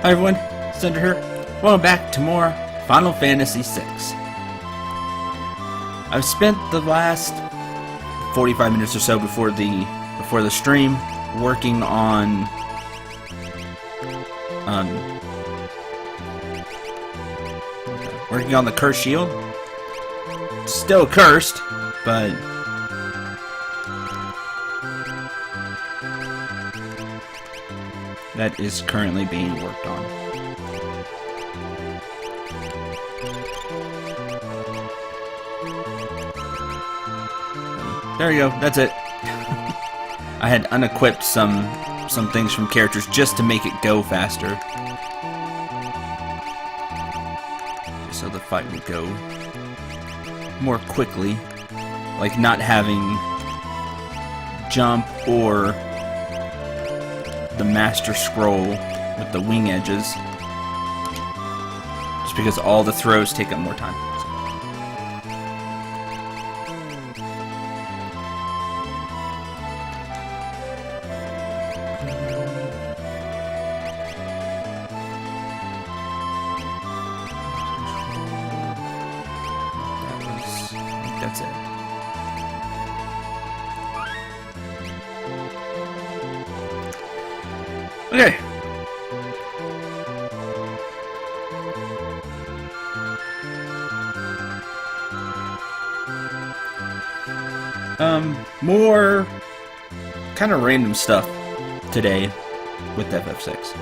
Hi everyone, Cendril here. Welcome back to more Final Fantasy VI. I've spent the last 45 minutes or so before the stream working on the cursed shield. Still cursed, but that is currently being worked on. There you go, that's it. I had unequipped some things from characters just to make it go faster. So the fight would go more quickly. Like not having jump or the Master Scroll with the wing edges. Just because all the throws take up more time. That's it. Okay. More kind of random stuff today with FF6.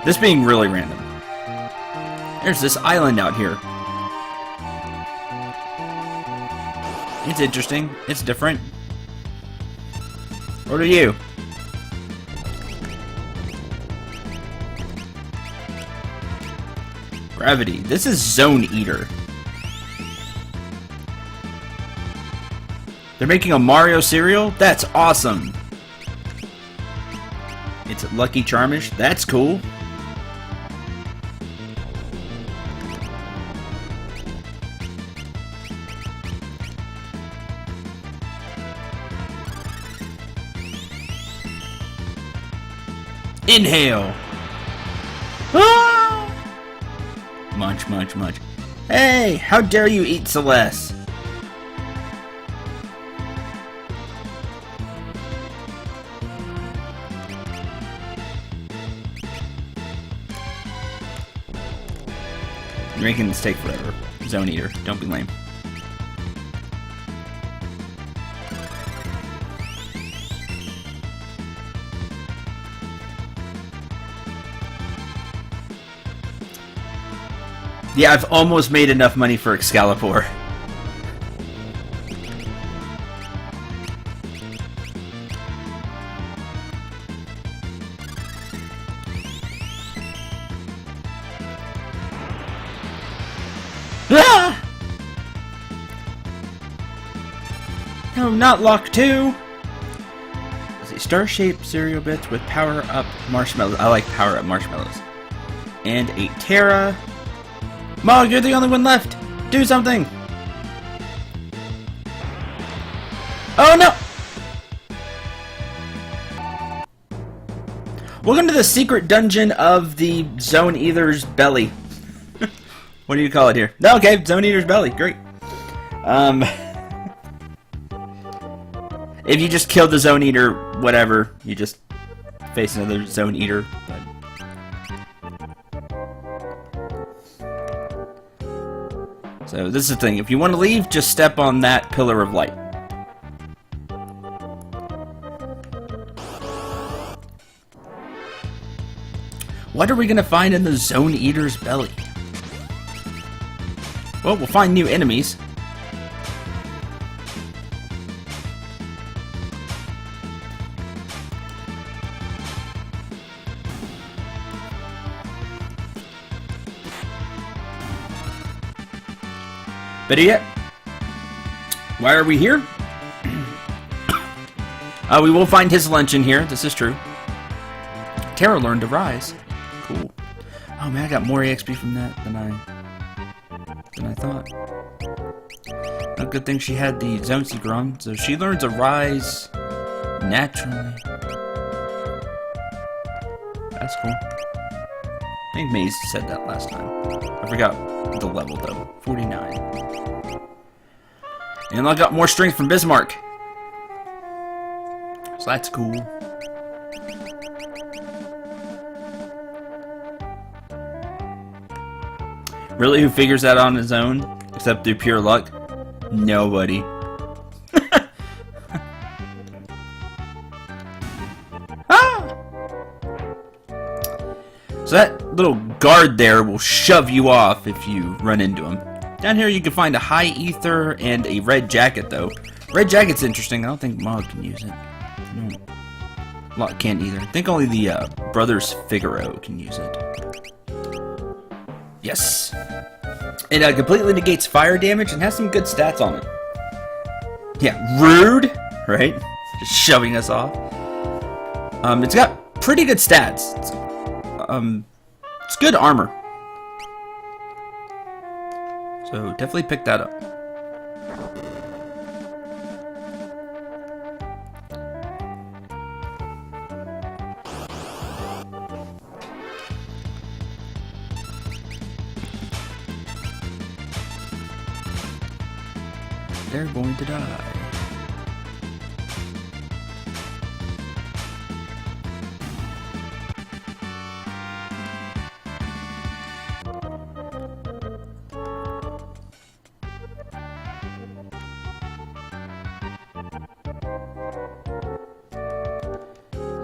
This being really random. There's this island out here. It's interesting. It's different. What are you? Gravity. This is Zone Eater. They're making a Mario cereal? That's awesome. It's Lucky Charmish? That's cool. Inhale! Ah! Munch, munch, munch. Hey! How dare you eat Celeste? You're making this take forever. Zone Eater. Don't be lame. Yeah, I've almost made enough money for Excalibur. Ah! No, not Lock 2! Let's see, star-shaped cereal bits with power-up marshmallows. I like power-up marshmallows. And a Terra. Mog, you're the only one left! Do something! Oh no! Welcome to the secret dungeon of the Zone Eater's belly. What do you call it here? No, okay, Zone Eater's belly. Great. If you just kill the Zone Eater, whatever, you just face another Zone Eater. But so this is the thing, if you want to leave, just step on that pillar of light. What are we going to find in the Zone Eater's belly? Well, we'll find new enemies. Better yet, why are we here? We will find his lunch in here. This is true. Terra learned to rise. Cool. Oh man, I got more EXP from that than I thought. A good thing she had the Zone Seeker on, so she learns a rise naturally. That's cool. I think Maze said that last time. I forgot the level though. 49. And I got more strength from Bismarck. So that's cool. Really, who figures that on his own? Except through pure luck? Nobody. Ah! So that little guard there will shove you off if you run into him. Down here you can find a high ether and a red jacket though. Red jacket's interesting. I don't think Mog can use it. No. Lot can't either. I think only the Brothers Figaro can use it. Yes. It completely negates fire damage and has some good stats on it. Yeah, rude, right? Just shoving us off. It's got pretty good stats. It's good armor. So definitely pick that up. They're going to die.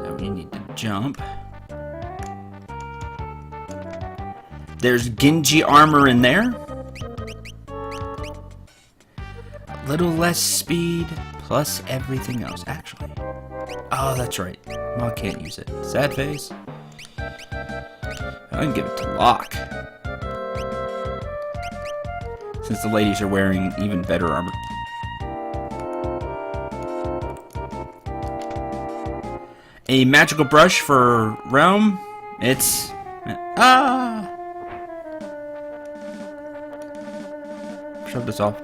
So we need to jump. There's Genji armor in there. Little less speed, plus everything else, actually. Oh, that's right. Mog can't use it. Sad face. I can give it to Locke. Since the ladies are wearing even better armor. A magical brush for Realm. It's... Shove this off.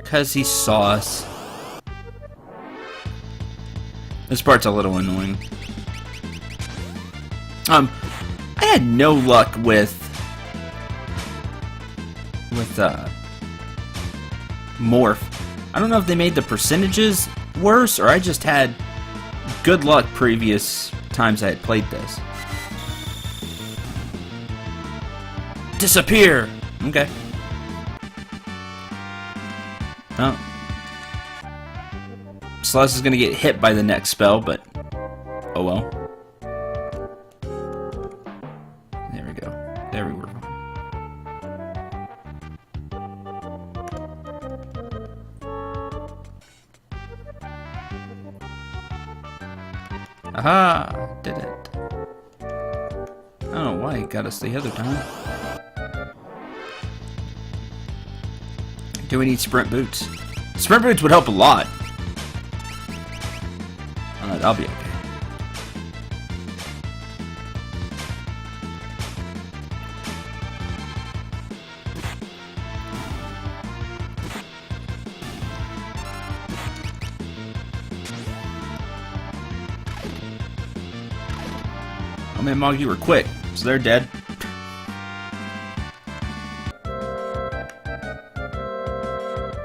Because he saw us. This part's a little annoying. I had no luck with Morph. I don't know if they made the percentages worse, or I just had good luck previous times I had played this. Disappear! Okay. Oh. Celeste is gonna get hit by the next spell, but oh well. There we go. There we were. Aha! Did it. I don't know why he got us the other time. Do we need sprint boots? Sprint boots would help a lot. I'll be okay. Oh man, Mog, you were quick. So they're dead.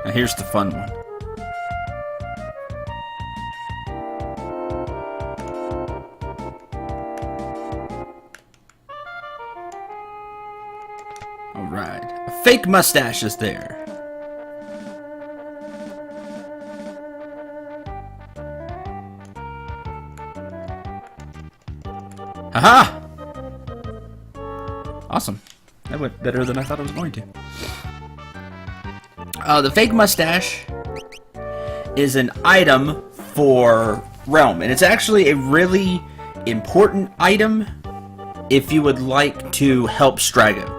Now here's the fun one. Alright. A fake mustache is there. Haha! Awesome. That went better than I thought it was going to. The fake mustache is an item for Realm, and it's actually a really important item if you would like to help Strago.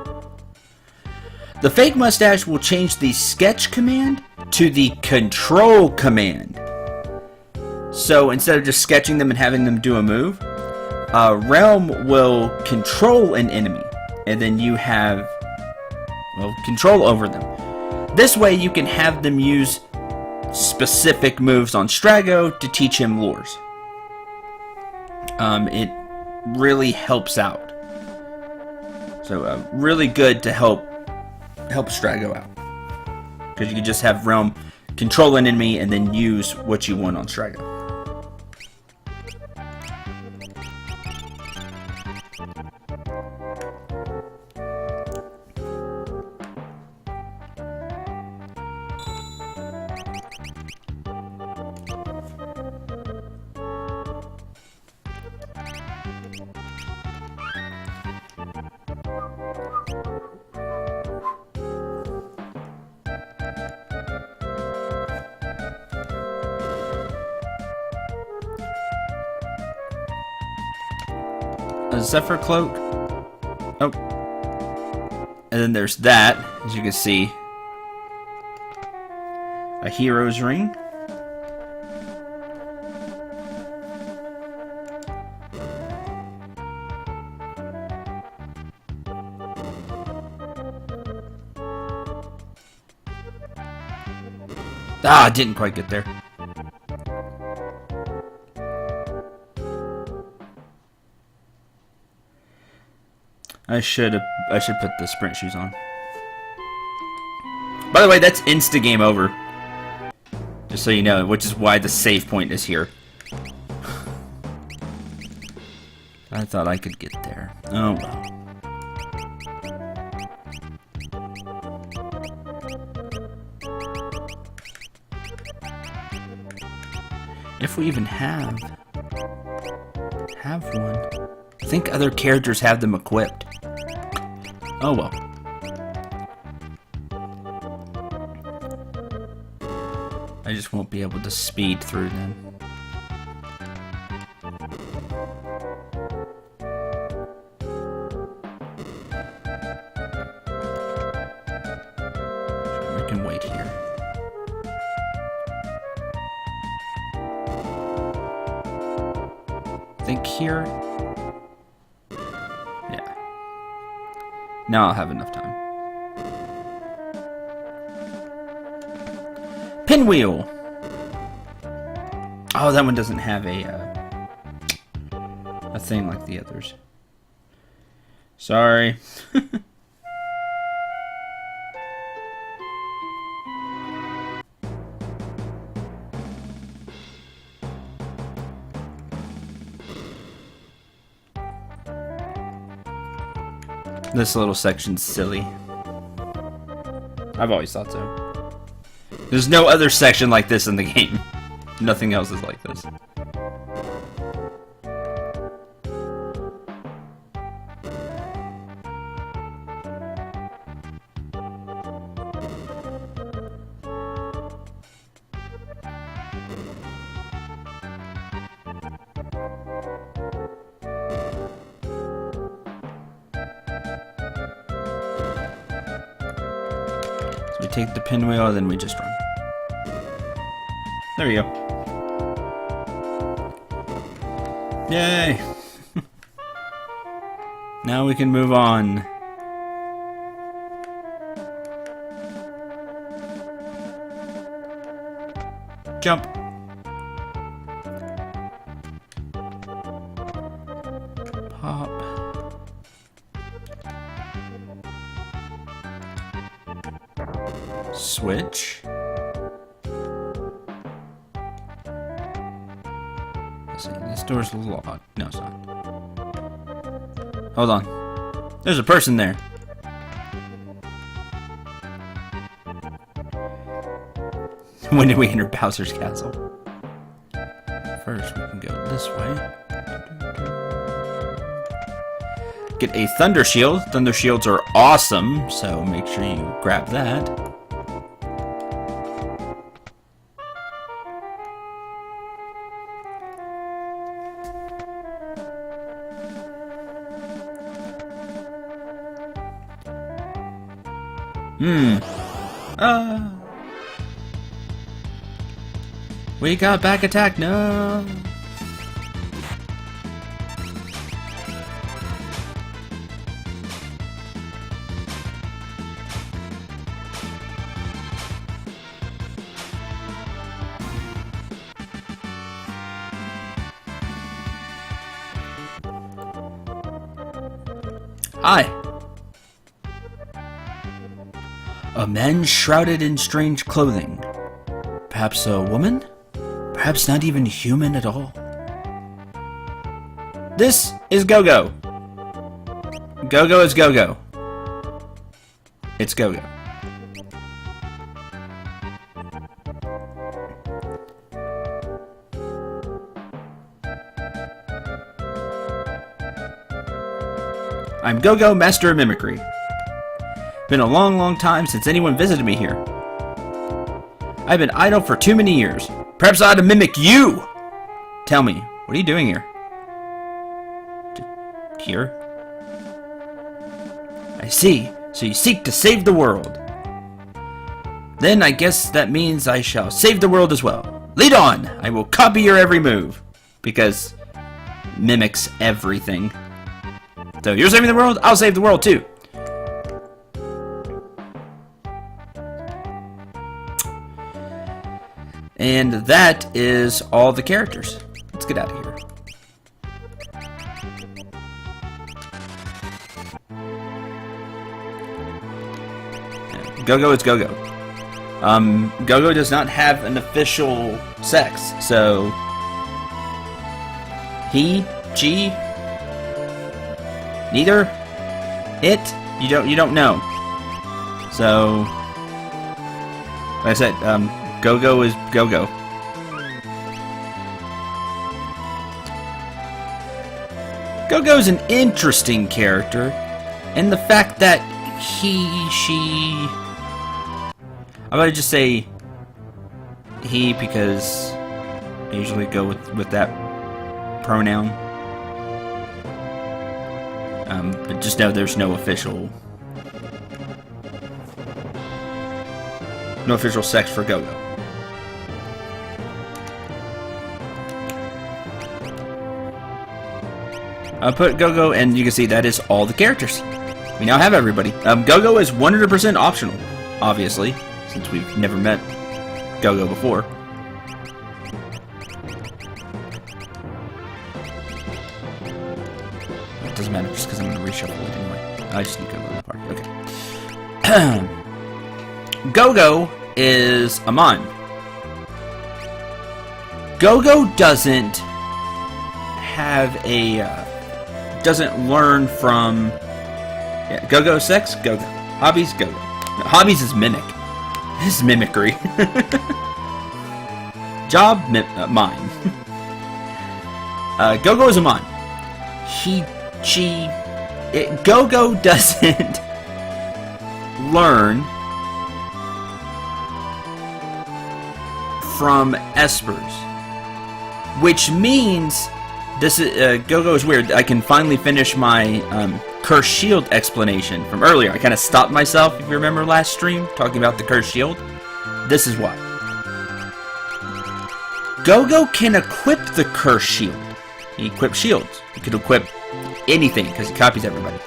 The fake mustache will change the sketch command to the control command. So instead of just sketching them and having them do a move, Realm will control an enemy, and then you have, well, control over them. This way you can have them use specific moves on Strago to teach him lures. It really helps out. So really good to help Strago out. Because you can just have Realm control an enemy and then use what you want on Strago. A Zephyr Cloak. Oh. And then there's that, as you can see. A Hero's Ring. Ah, didn't quite get there. I should put the sprint shoes on. By the way, that's insta game over. Just so you know, which is why the save point is here. I thought I could get there. Oh well. If we even have one. I think other characters have them equipped. Oh well. I just won't be able to speed through them. We can wait here. I think here. Yeah. Now I'll have enough time. Pinwheel! Oh, that one doesn't have a thing like the others. Sorry. This little section's silly. I've always thought so. There's no other section like this in the game. Nothing else is like this. So we take the pinwheel, then we just run. There we go. Yay! Now we can move on. Jump. Pop. Switch. This door's locked. No, it's not. Hold on. There's a person there. When did we enter Bowser's castle? First, we can go this way. Get a Thunder Shield. Thunder Shields are awesome, so make sure you grab that. We got back attack, no! Hi. A man shrouded in strange clothing. Perhaps a woman? Perhaps not even human at all. This is Go-Go. Go-Go is Go-Go. It's Go-Go. I'm Go-Go, Master of Mimicry. Been a long, long time since anyone visited me here. I've been idle for too many years. Perhaps I ought to mimic you! Tell me, what are you doing here? Here? I see. So you seek to save the world. Then I guess that means I shall save the world as well. Lead on! I will copy your every move. Because mimics everything. So you're saving the world? I'll save the world too. And that is all the characters. Let's get out of here. Go-Go is Go-Go. Go-Go does not have an official sex, so he, she, neither, it, you don't know. So, like I said, Go-Go is Go-Go. Go-Go is an interesting character, and the fact that he, she, I'm gonna just say he because I usually go with that pronoun. But just know there's no official sex for Go-Go. I put Go-Go, and you can see that is all the characters. We now have everybody. Go-Go is 100% optional, obviously, since we've never met Go-Go before. It doesn't matter just because I'm going to reshuffle it anyway. I just need Go-Go to the party. Okay. Go-Go is Amon. Go-Go doesn't have a... doesn't learn from... Yeah, Go-Go sex? Go-Go. Hobbies? Go-Go. No, hobbies is mimic. This is mimicry. Job? Mine. Go-Go is a mine. Go-Go doesn't learn from espers. Which means... This is Go-Go is weird. I can finally finish my Curse Shield explanation from earlier. I kind of stopped myself, if you remember last stream, talking about the Curse Shield. This is why. Go-Go can equip the Curse Shield. He equips shields. He could equip anything, because he copies everybody.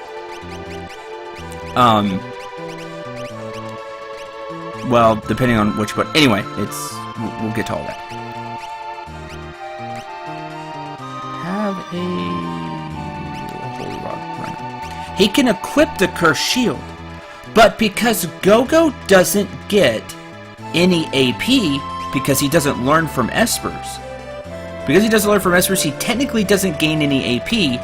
Well, depending on which, but anyway, we'll get to all that. Have a holy rod runner. He can equip the Curse Shield, but because Go-Go doesn't get any AP because he doesn't learn from espers. Because he doesn't learn from espers, he technically doesn't gain any AP,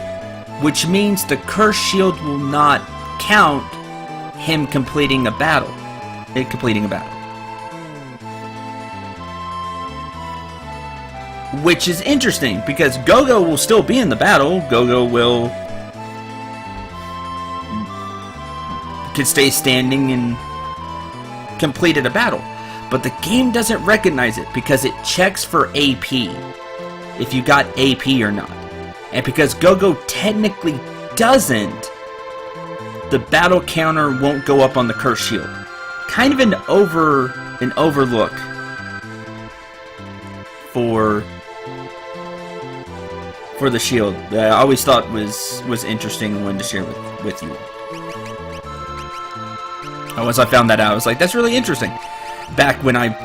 which means the Curse Shield will not count him completing a battle. Which is interesting, because Go-Go will still be in the battle. Go-Go could stay standing and completed a battle. But the game doesn't recognize it, because it checks for AP. If you got AP or not. And because Go-Go technically doesn't, the battle counter won't go up on the Curse Shield. Kind of an overlook for the shield that I always thought was interesting and wanted to share with you. And once I found that out, I was like, that's really interesting. Back when I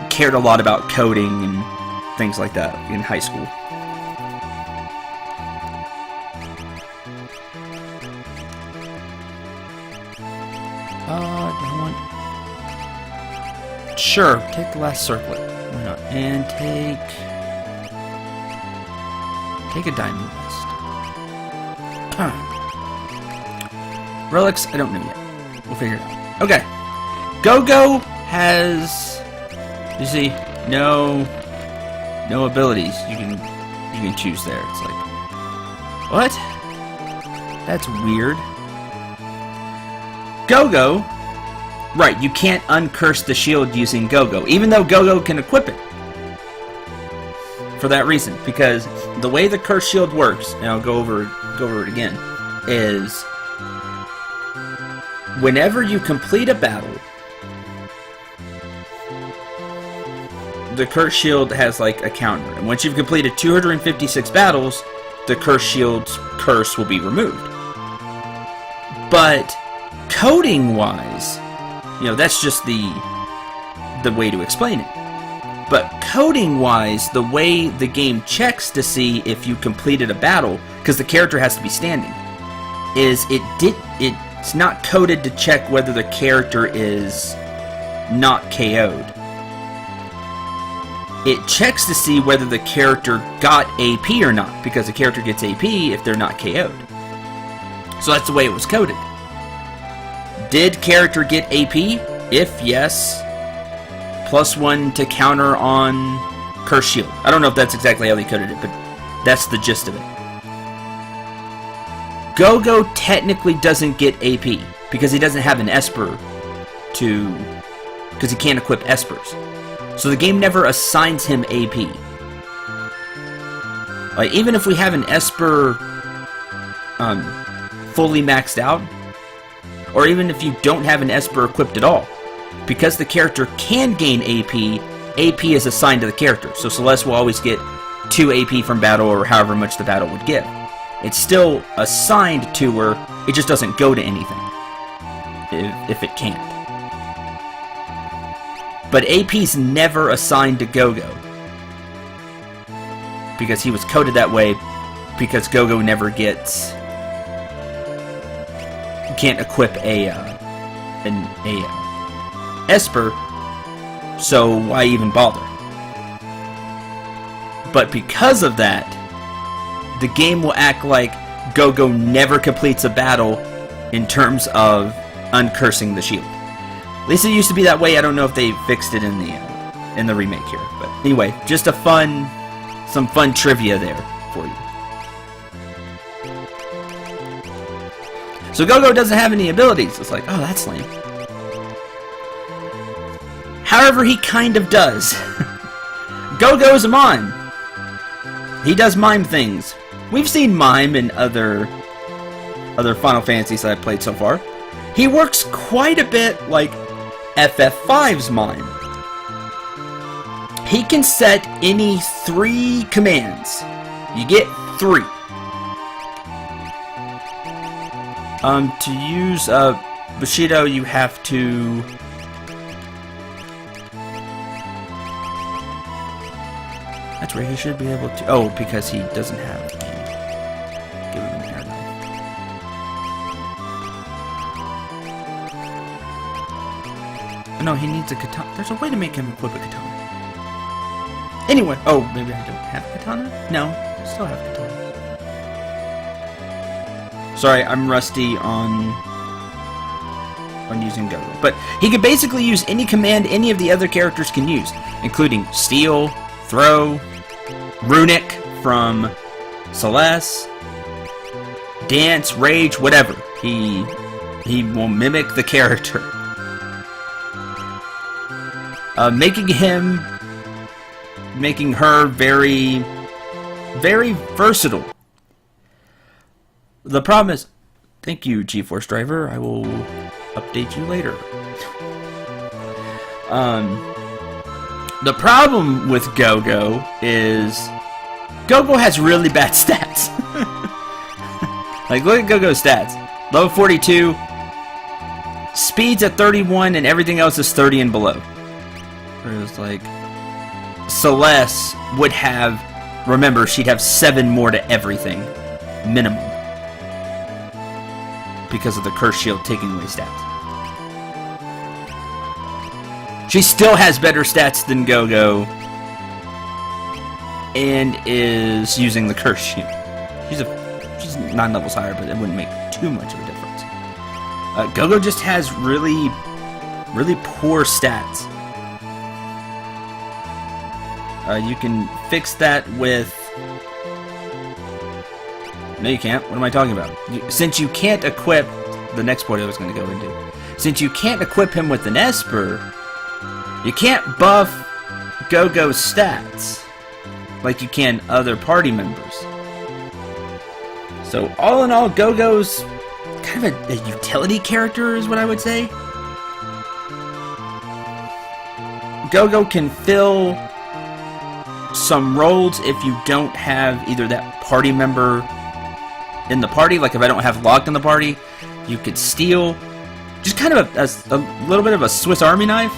cared a lot about coding and things like that in high school. Sure, take the last circlet. Why not? And take a diamond west. Huh. Relics, I don't know yet. We'll figure it out. Okay. Go-Go has, you see, no abilities you can choose there. It's like, what? That's weird. Go-Go, right, you can't uncurse the shield using Go-Go, even though Go-Go can equip it. For that reason, because the way the curse shield works, and I'll go over it again, is whenever you complete a battle, the curse shield has like a counter, and once you've completed 256 battles, the curse shield's curse will be removed. But coding wise, that's just the way to explain it. But coding wise, the way the game checks to see if you completed a battle, because the character has to be standing, is it's not coded to check whether the character is not KO'd. It checks to see whether the character got AP or not, because the character gets AP if they're not KO'd. So that's the way it was coded. Did character get AP? If yes, +1 to counter on curse shield. I don't know if that's exactly how they coded it, but that's the gist of it. Go-Go technically doesn't get AP, because he doesn't have an Esper because he can't equip Espers. So the game never assigns him AP. Like, even if we have an Esper fully maxed out, or even if you don't have an Esper equipped at all, because the character can gain AP, AP is assigned to the character. So Celeste will always get 2 AP from battle, or however much the battle would give. It's still assigned to her, it just doesn't go to anything, if it can't. But AP's never assigned to Go-Go, because he was coded that way, because Go-Go never can't equip an Esper, so why even bother? But because of that, the game will act like Go-Go never completes a battle in terms of uncursing the shield. At least it used to be that way. I don't know if they fixed it in the remake here. But anyway, just some fun trivia there for you. So Go-Go doesn't have any abilities. It's like, oh, that's lame. However, he kind of does. Go-Go's a mime. He does mime things. We've seen mime in other Final Fantasies that I've played so far. He works quite a bit like FF5's mime. He can set any 3 commands. You get 3. To use Bushido, you have to... That's where he should be able to... Oh, because he doesn't have... Give him an air knife. No, he needs a katana. There's a way to make him equip a katana. Anyway, oh, maybe I don't have katana? No, I still have katana. Sorry, I'm rusty on using Go-Go. But he can basically use any command any of the other characters can use, including steal, throw, runic from Celeste, dance, rage, whatever. He will mimic the character. Making her very, very versatile. The problem is, thank you, GeForce Driver. I will update you later. The problem with Go-Go is Go-Go has really bad stats. Like, look at Go-Go's stats. Level 42, speed's at 31, and everything else is 30 and below. Whereas, like, Celeste would have, remember, she'd have 7 more to everything, minimum, because of the curse shield taking away stats. She still has better stats than Go-Go, and is using the curse shield. She's 9 levels higher, but it wouldn't make too much of a difference. Go-Go just has really poor stats. You can fix that with... No, you can't. What am I talking about? Since you can't equip... The next point I was going to go into. Since you can't equip him with an Esper, you can't buff Go-Go's stats like you can other party members. So, all in all, Go-Go's kind of a utility character is what I would say. Go-Go can fill some roles if you don't have either that party member in the party, like if I don't have locked in the party, you could steal. Just kind of a little bit of a Swiss Army knife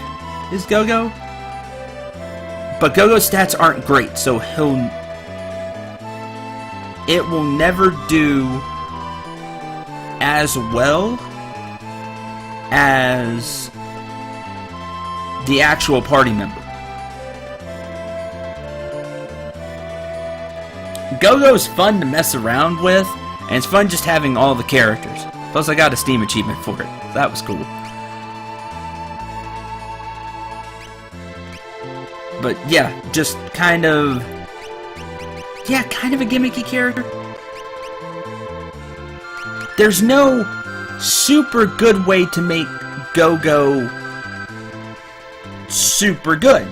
is Go-Go. But Go-Go's stats aren't great, so it will never do as well as the actual party member. Go-Go's fun to mess around with, and it's fun just having all the characters. Plus, I got a Steam achievement for it. That was cool. But yeah, just kind of a gimmicky character. There's no super good way to make Go-Go super good,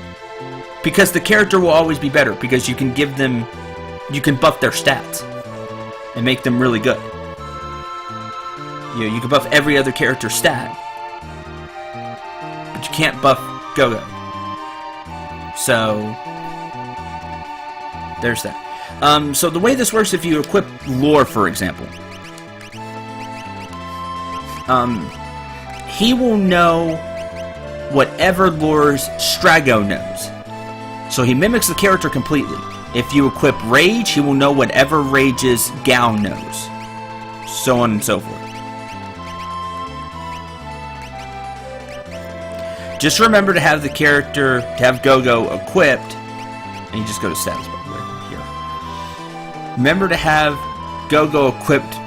because the character will always be better, because you can buff their stats and make them really good. You can buff every other character's stat, but you can't buff Go-Go. So there's that. So the way this works, if you equip Lore, for example, he will know whatever Lore's Strago knows. So he mimics the character completely. If you equip Rage, he will know whatever Rage's Gao knows. So on and so forth. Just remember to have the character, to have Go-Go equipped, and you just go to status, by the way, here. Remember to have Go-Go equipped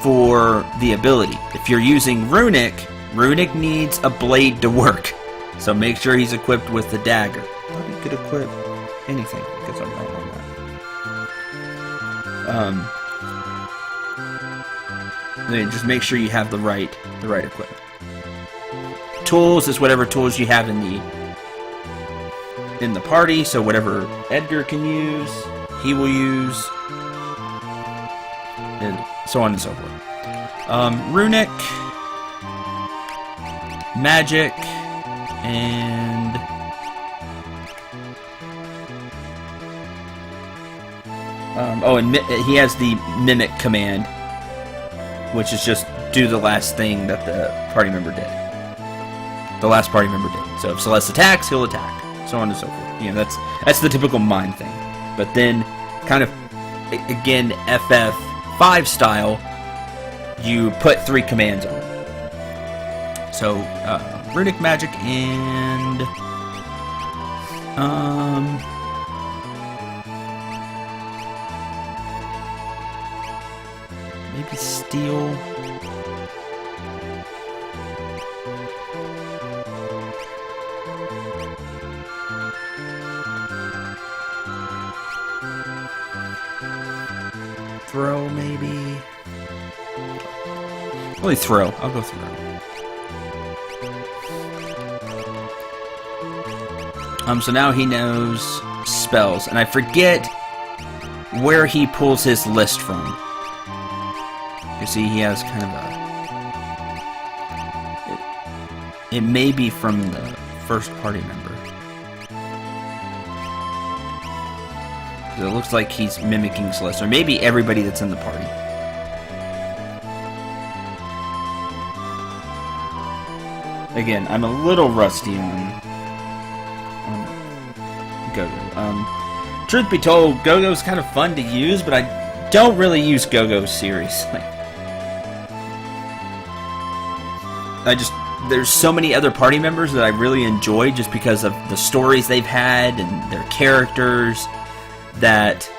for the ability. If you're using Runic needs a blade to work. So make sure he's equipped with the dagger. Probably could equip anything, because I'm wrong on that. Then just make sure you have the right equipment. Tools is whatever tools you have in the party. So whatever Edgar can use, he will use, and so on and so forth. Runic, magic, and and he has the mimic command, which is just do the last thing that the party member did. The last party member did. So if Celeste attacks, he'll attack. So on and so forth. That's the typical mind thing. But then, kind of, again, FF5 style, you put 3 commands on it. So, Runic Magic and... maybe Steel... Throw, maybe? Really throw. I'll go throw. So now he knows spells, and I forget where he pulls his list from. You see, he has kind of a... It may be from the first party member. It looks like he's mimicking Celeste, or maybe everybody that's in the party. Again, I'm a little rusty on Go-Go. Truth be told, Go-Go's kind of fun to use, but I don't really use Go-Go seriously. there's so many other party members that I really enjoy just because of the stories they've had and their characters, that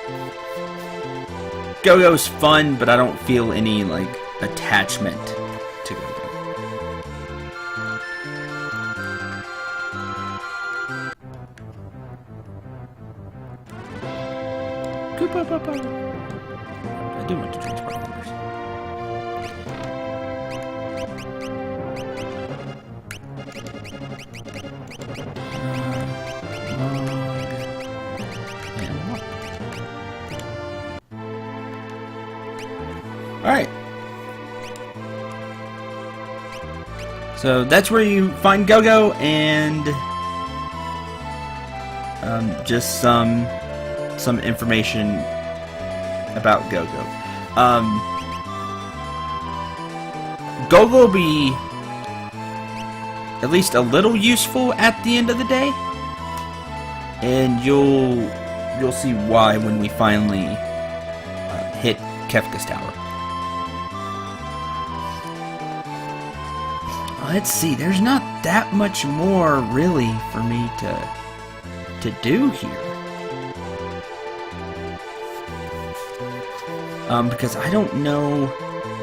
Go-Go's fun, but I don't feel any, like, attachment to Go-Go. I do want to transport numbers. Alright. So that's where you find Go-Go, and just some information about Go-Go. Go-Go will be at least a little useful at the end of the day, and you'll see why when we finally hit Kefka's Tower. Let's see, there's not that much more really for me to do here. Because I don't know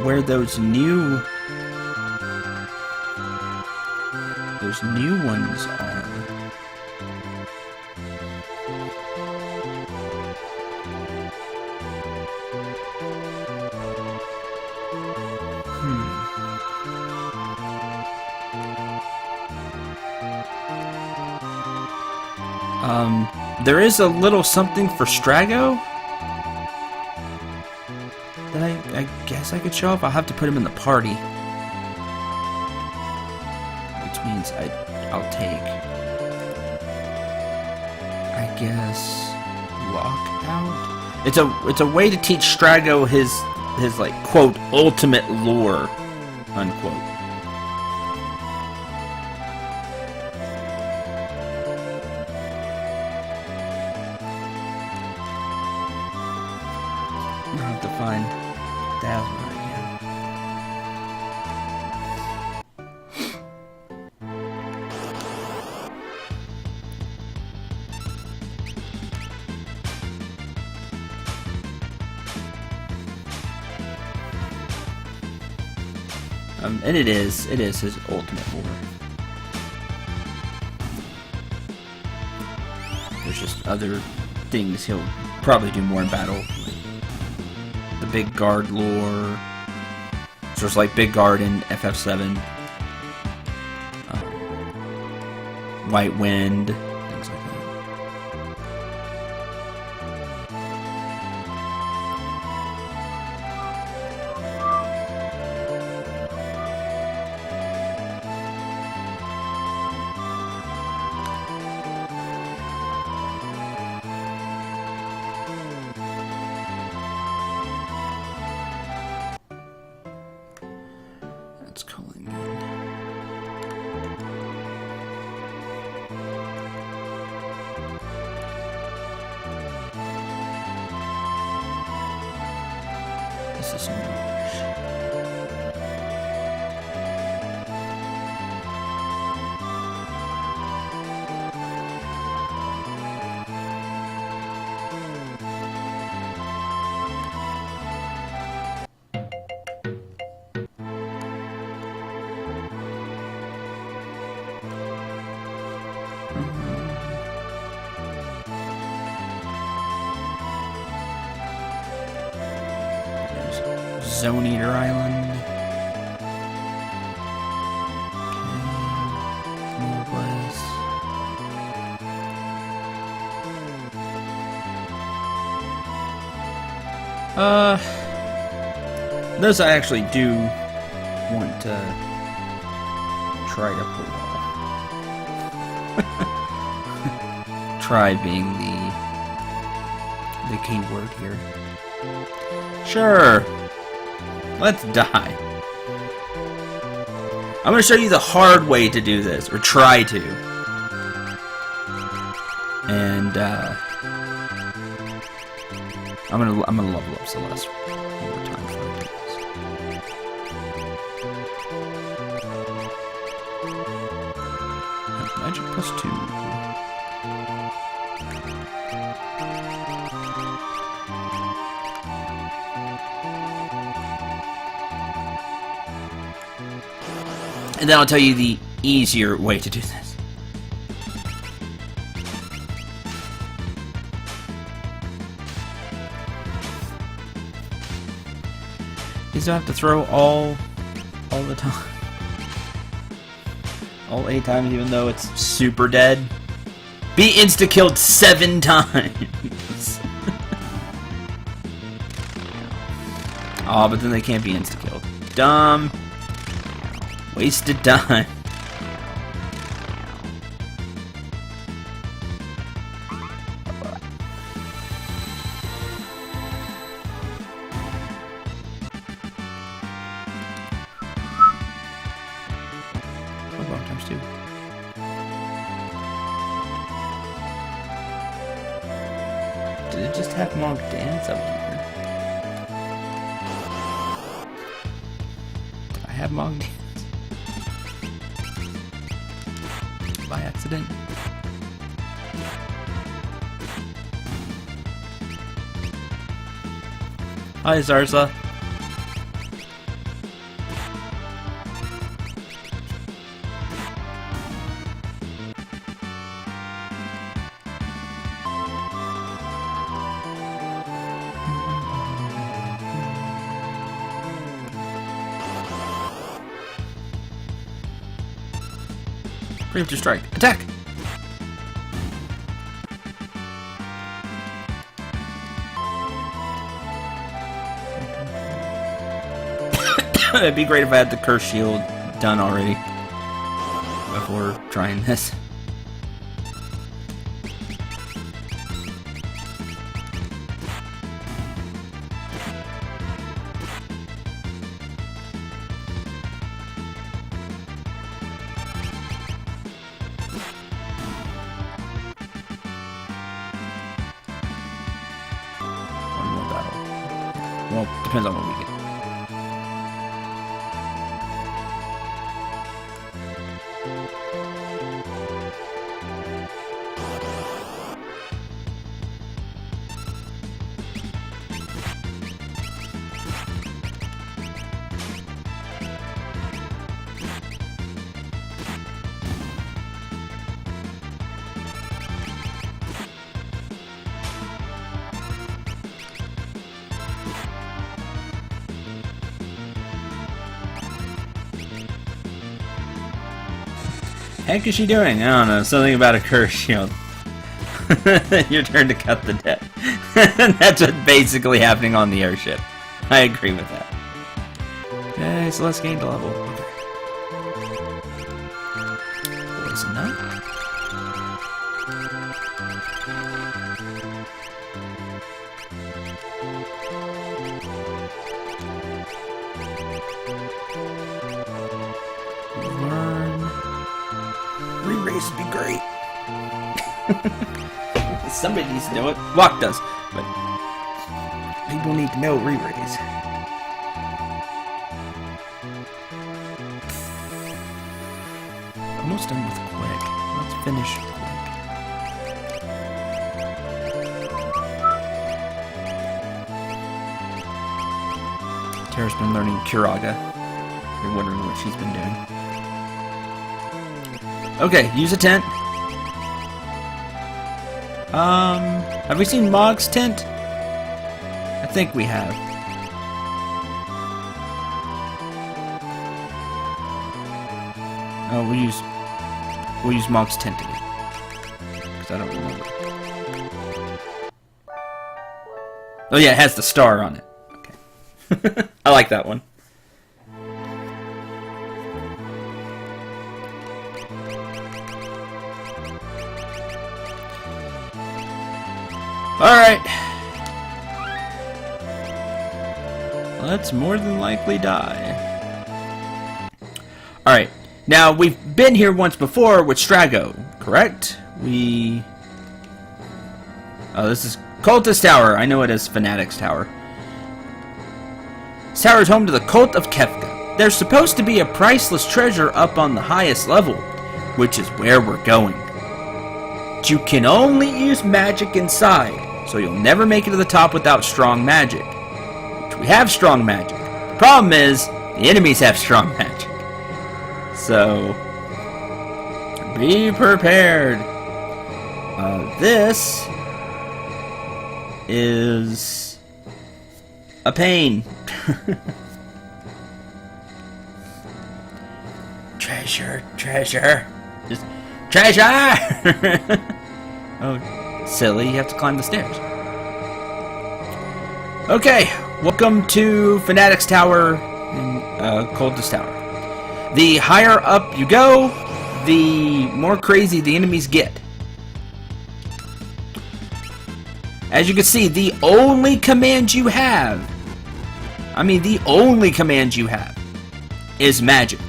where those new ones are. There is a little something for Strago that I guess I could show off. I'll have to put him in the party, which means I'll take, I guess, Lockout. It's a way to teach Strago his like, quote, ultimate lore, unquote. I'll have to find Dazzler again. And it is his ultimate lore. There's just other things he'll probably do more in battle. The Big Guard lore. So it's like Big Guard in FF7. White Wind. Things like that. That's calling in. This is Mars. Zone Eater Island. Okay. More place. Those I actually do want to try to pull off. Try being the key word here. Sure. Let's die. I'm gonna show you the hard way to do this, or try to. And I'm gonna level up Celeste one more time for this. +2. And then I'll tell you the easier way to do this. You still have to throw all the time. All 8 times, even though it's super dead. Be insta-killed 7 times! Aw, but then they can't be insta-killed. Dumb. Wasted time. Times 2. Did it just have Monk dance? I wonder. Did I have Monk dance? By accident? Hi, Zarza. Preemptive strike. Attack! It'd be great if I had the curse shield done already before trying this. Well, depends on what we get. Heck is she doing? I don't know. Something about a curse shield. Your turn to cut the deck. That's what's basically happening on the airship. I agree with that. Okay, so let's gain the level. Okay. Poison nut. Re-race would be great. Somebody needs to know it. Walk does, but people need to know re-raise. Almost done with quick. Let's finish quick. Tara's been learning Kiraga. You're wondering what she's been doing. Okay, use a tent. Have we seen Mog's tent? I think we have. Oh, we'll use Mog's tent again. Because I don't remember. Oh yeah, it has the star on it. Okay. I like that one. Alright. Let's more than likely die. Alright. Now, we've been here once before with Strago, correct? Oh, this is Cultist Tower. I know it as Fanatic's Tower. This tower is home to the Cult of Kefka. There's supposed to be a priceless treasure up on the highest level, which is where we're going. But you can only use magic inside, so you'll never make it to the top without strong magic. Which we have strong magic. The problem is, the enemies have strong magic. So, be prepared. This is a pain. Treasure. Just treasure! Oh, silly, you have to climb the stairs. Okay, welcome to Fanatic's Tower and Coldest Tower. The higher up you go, the more crazy the enemies get. As you can see, the only command you have, is magic.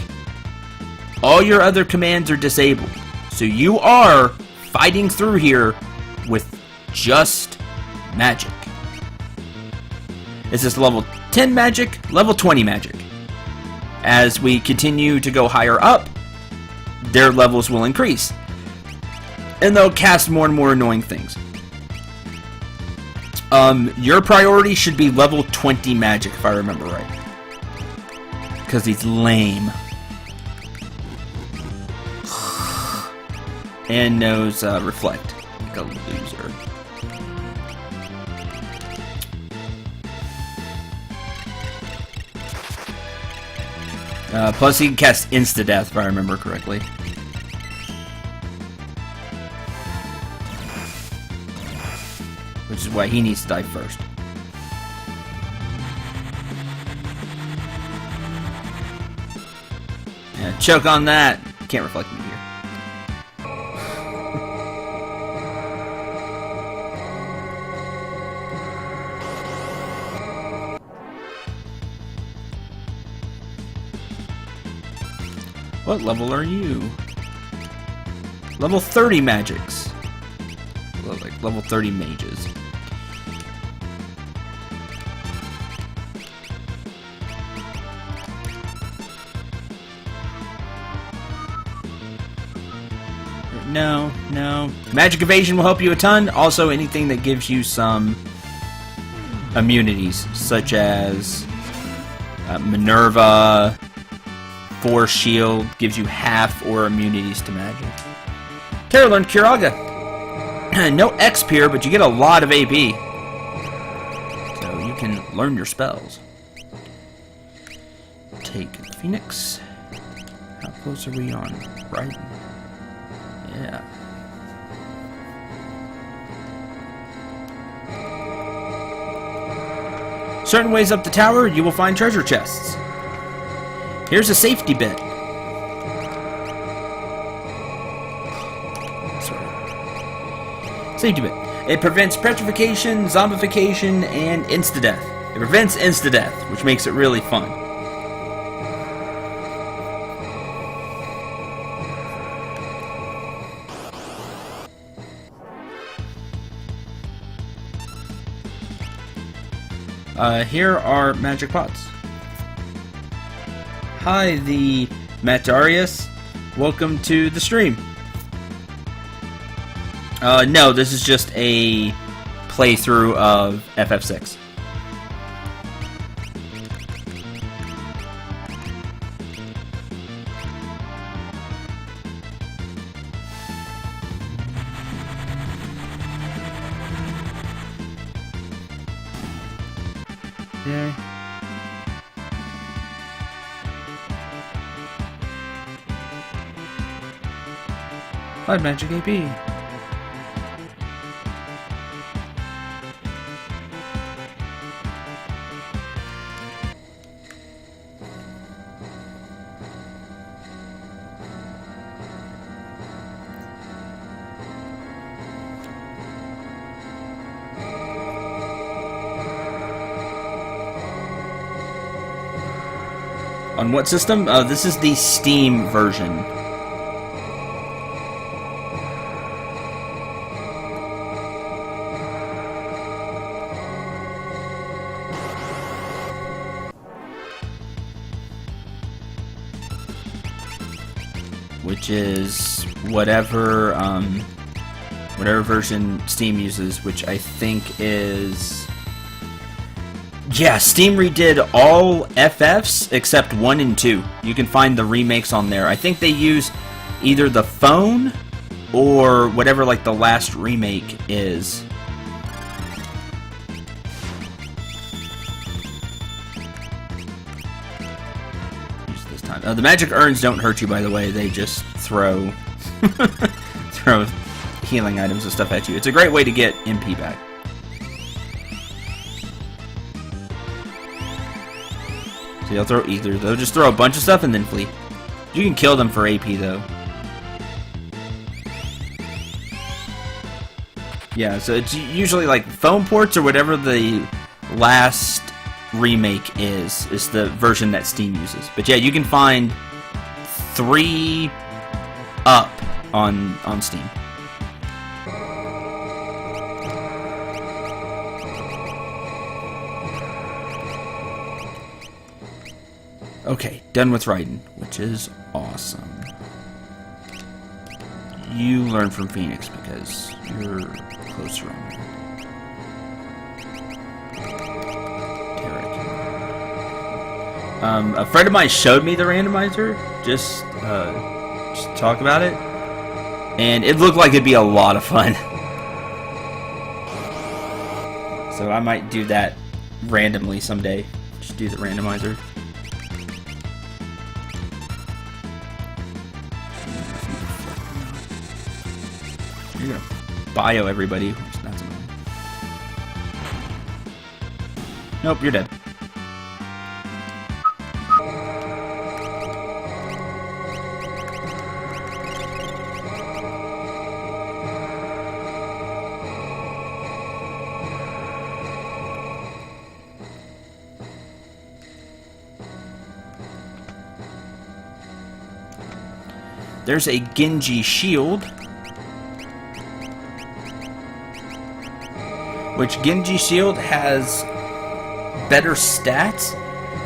All your other commands are disabled. So you are fighting through here with just magic. This is level 10 magic, level 20 magic. As we continue to go higher up, their levels will increase. And they'll cast more and more annoying things. Your priority should be level 20 magic, if I remember right. Because he's lame. And knows Reflect. Like a loser. Plus he can cast Insta-Death, if I remember correctly. Which is why he needs to die first. Yeah, choke on that. Can't reflect me here. What level are you? Level 30 magics. Like level 30 mages. No. Magic evasion will help you a ton. Also, anything that gives you some immunities, such as Minerva, Force Shield, gives you half or immunities to magic. Terra learned Curaga. No XP here, but you get a lot of AB. So you can learn your spells. Take the Phoenix. How close are we on? Right? Yeah. Certain ways up the tower, you will find treasure chests. Here's a safety bit. Sorry. Safety bit. It prevents petrification, zombification, and insta-death. It prevents insta-death, which makes it really fun. Here are magic pots. Hi, the Matarius. Welcome to the stream. No, this is just a playthrough of FF6. Yay. Five magic AP. On what system? This is the Steam version. Which is whatever whatever version Steam uses, which I think is... Yeah, Steam redid all FFs except 1 and 2. You can find the remakes on there. I think they use either the phone or whatever like the last remake is. Use this time. The magic urns don't hurt you, by the way. They just throw throw healing items and stuff at you. It's a great way to get MP back. So they'll throw either. They'll just throw a bunch of stuff and then flee. You can kill them for AP though. Yeah, so it's usually like phone ports or whatever the last remake is the version that Steam uses. But yeah, you can find 3 up on Steam. Okay, done with Raiden, which is awesome. You learn from Phoenix because you're closer on me. A friend of mine showed me the randomizer, just to talk about it, and it looked like it'd be a lot of fun. So I might do that randomly someday. Just do the randomizer. You're gonna bio everybody. That's annoying. Nope, you're dead. There's a Genji shield. Which Genji shield has better stats,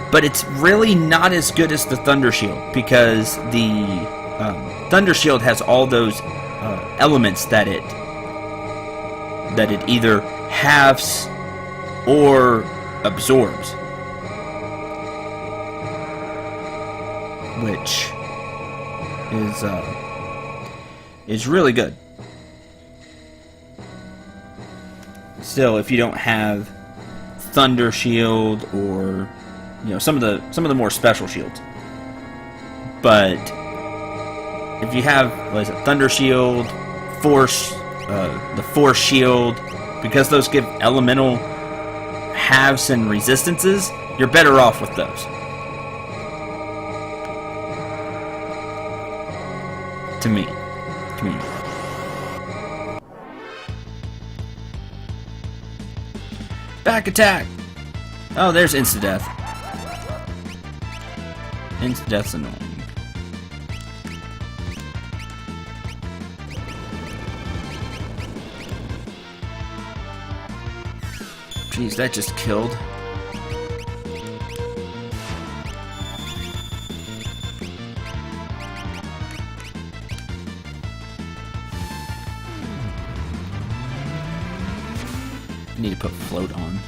but it's really not as good as the Thunder Shield because the Thunder Shield has all those elements that it either halves or absorbs, which is really good. Still, if you don't have Thunder Shield or some of the more special shields, but if you have Thunder Shield, Force, the Force Shield, because those give elemental halves and resistances, you're better off with those. To me. Back attack! Oh, there's insta-death. Insta-death's annoying. Jeez, that just killed. Need to put float on.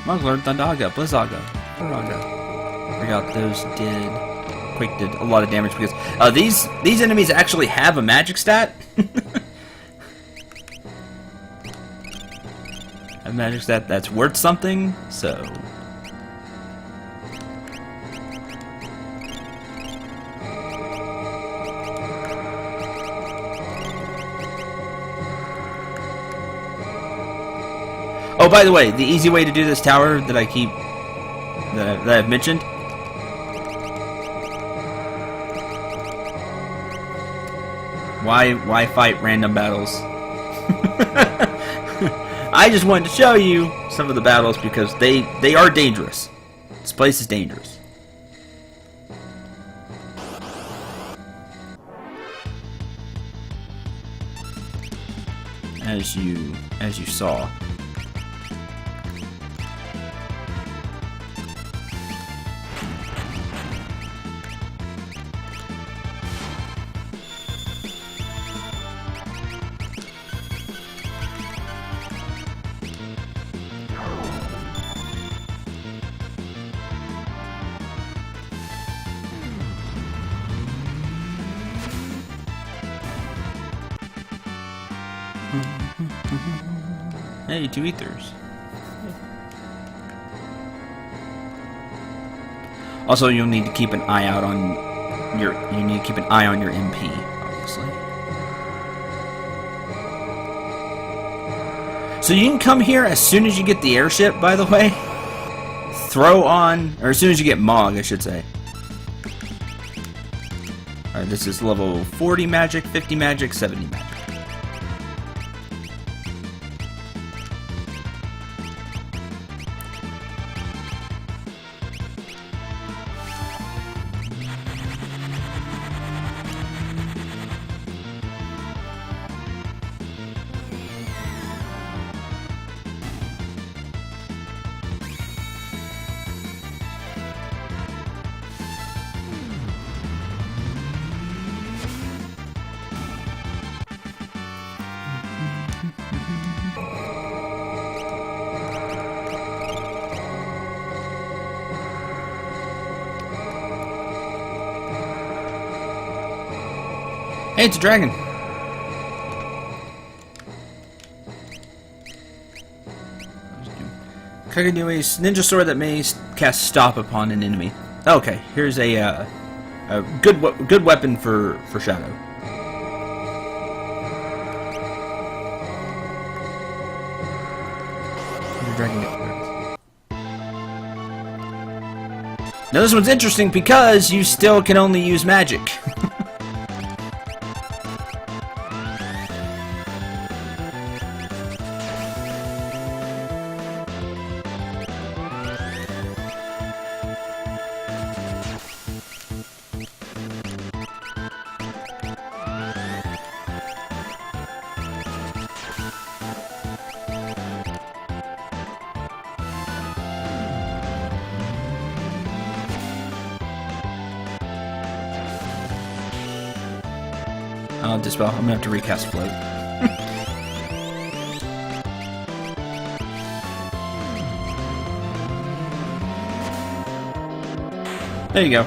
Mugler, Thundaga, Blizzaga, Faraga. I forgot those Quake did a lot of damage because these enemies actually have a magic stat. A magic stat that's worth something, so. Oh, by the way, the easy way to do this tower that I've mentioned. Why fight random battles? I just wanted to show you some of the battles because they are dangerous. This place is dangerous. As you saw. Hey, 2 ethers. Also, you'll need to keep an eye out on your. You need to keep an eye on your MP, obviously. So you can come here as soon as you get the airship. By the way, throw on, or as soon as you get Mog, I should say. All right, this is level 40 magic, 50 magic, 70 magic. Hey, it's a dragon. Kaganui's ninja sword that may cast stop upon an enemy. Okay, here's a good weapon for Shadow. Now this one's interesting because you still can only use magic. Dispel. I'm gonna have to recast float. There you go.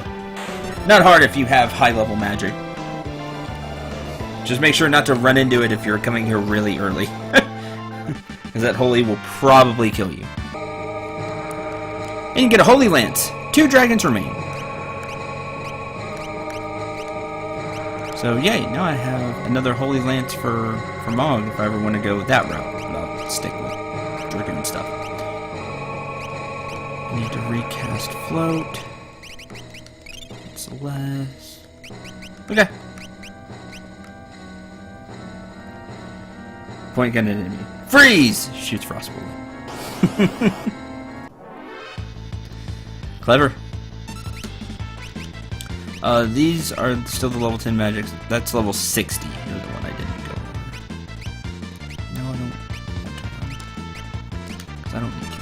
Not hard if you have high level magic. Just make sure not to run into it if you're coming here really early. Because that holy will probably kill you. And you get a holy lance. 2 dragons remain. So yay, now I have another Holy Lance for Mog if I ever want to go that route. But I'll stick with Dragoon stuff. I need to recast Float. It's less. Okay. Point gun at enemy. Freeze! Shoots Frostbolt. Clever. These are still the level 10 magics. That's level 60. You're the one I didn't go over. No, I don't want to run. Because I don't need to.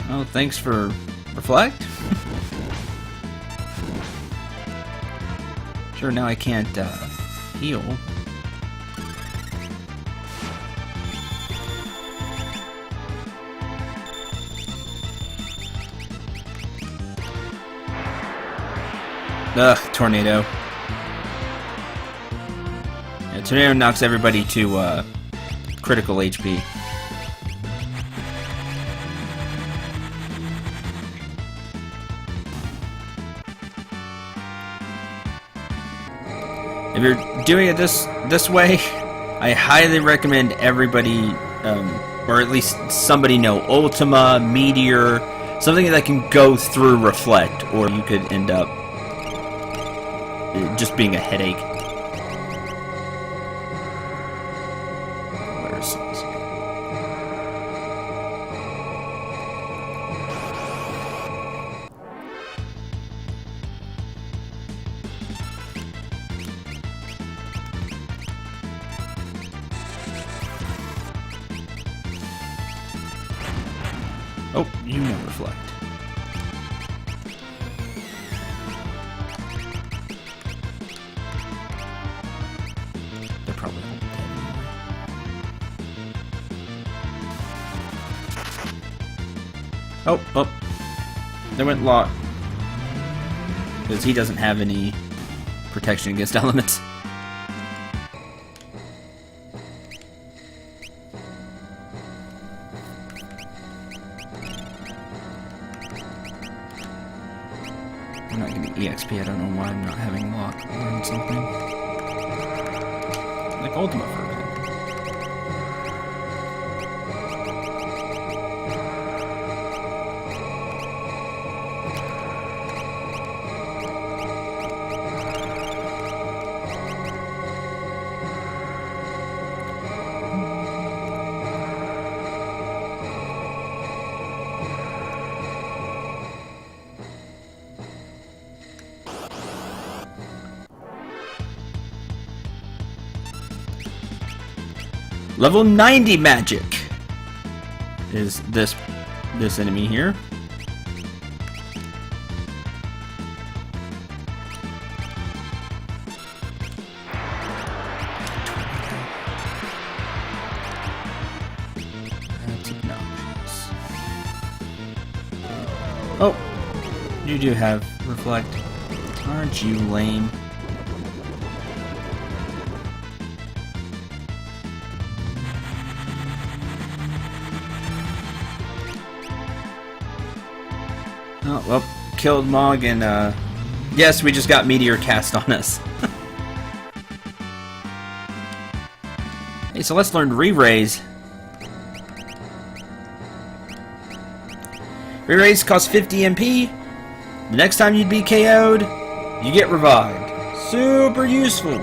Oh, thanks for reflect? Sure, now I can't, heal. Ugh, tornado. Yeah, tornado knocks everybody to critical HP. If you're doing it this way, I highly recommend everybody, or at least somebody know Ultima, Meteor, something that can go through Reflect, or you could end up just being a headache. Where's this? Oh, you know Reflect. They're probably all dead anyway. Oh, They went lock. Because he doesn't have any protection against elements. I'm not getting EXP. I don't know why I'm not having lock or something. Like Ultima for a minute. Level 90 magic is this enemy here. That's obnoxious. Oh, you do have reflect. Aren't you lame? Oh, well, killed Mog, and, yes, we just got Meteor cast on us. Hey, so let's learn Re-Raise. Re-Raise costs 50 MP. The next time you'd be KO'd, you get revived. Super useful.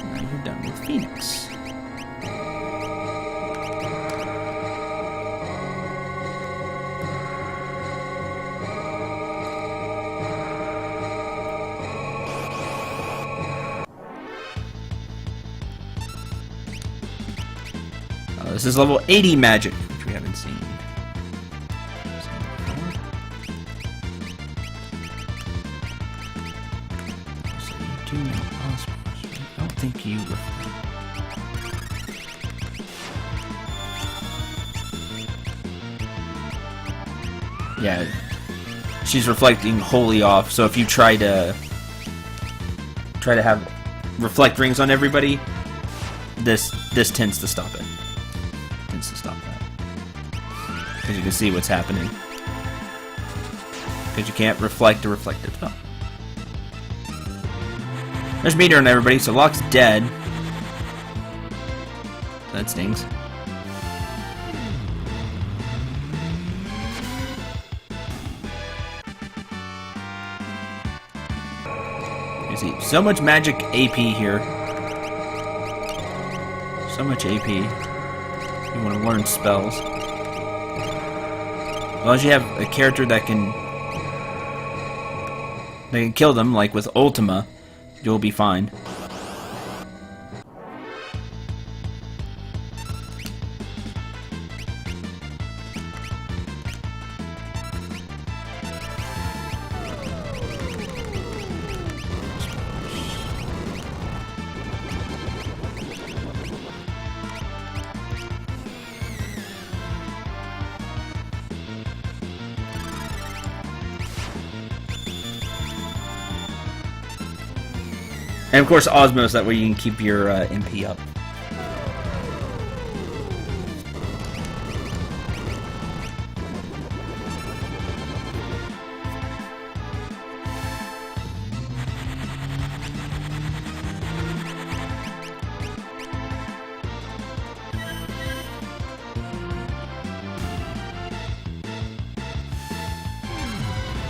Now you're done with Phoenix. This is level 80 magic, which we haven't seen. So you do know Osmos. I don't think you yeah, she's reflecting wholly off, so if you try to have reflect rings on everybody, this tends to stop it. Tends to stop that. Because you can see what's happening. Because you can't reflect a reflective spell. There's Meteor on everybody, so Locke's dead. That stings. You see, so much magic AP here. So much AP. You want to learn spells. As long as you have a character that can kill them, like with Ultima, you'll be fine. And of course Osmos, that way you can keep your MP up.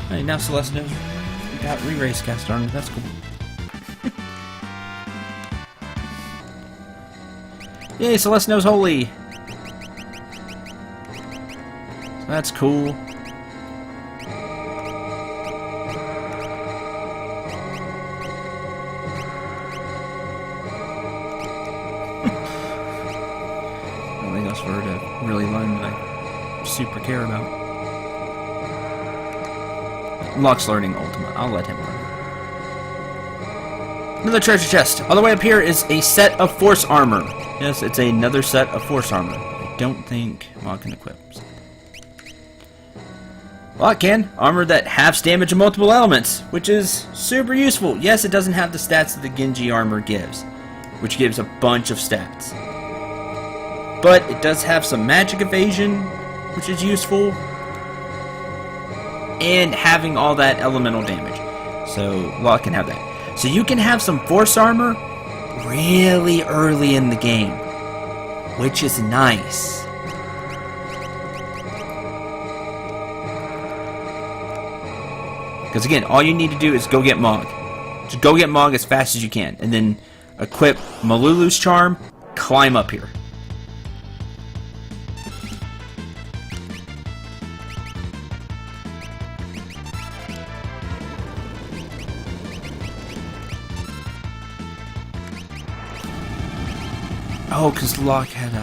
Hey, now Celeste knows we got Re-Raise cast on. That's cool. Yay, Celeste knows Holy! So that's cool. for her to really learn that I super care about. Locke's learning Ultima. I'll let him learn. Another treasure chest. All the way up here is a set of force armor. Yes, it's another set of force armor. I don't think Locke can equip. Locke can. Armor that halves damage of multiple elements, which is super useful. Yes, it doesn't have the stats that the Genji armor gives, which gives a bunch of stats. But it does have some magic evasion, which is useful, and having all that elemental damage. So Locke can have that. So you can have some force armor really early in the game, which is nice. Because again, all you need to do is go get Mog. Just go get Mog as fast as you can, and then equip Malulu's charm, climb up here. Oh, because Locke had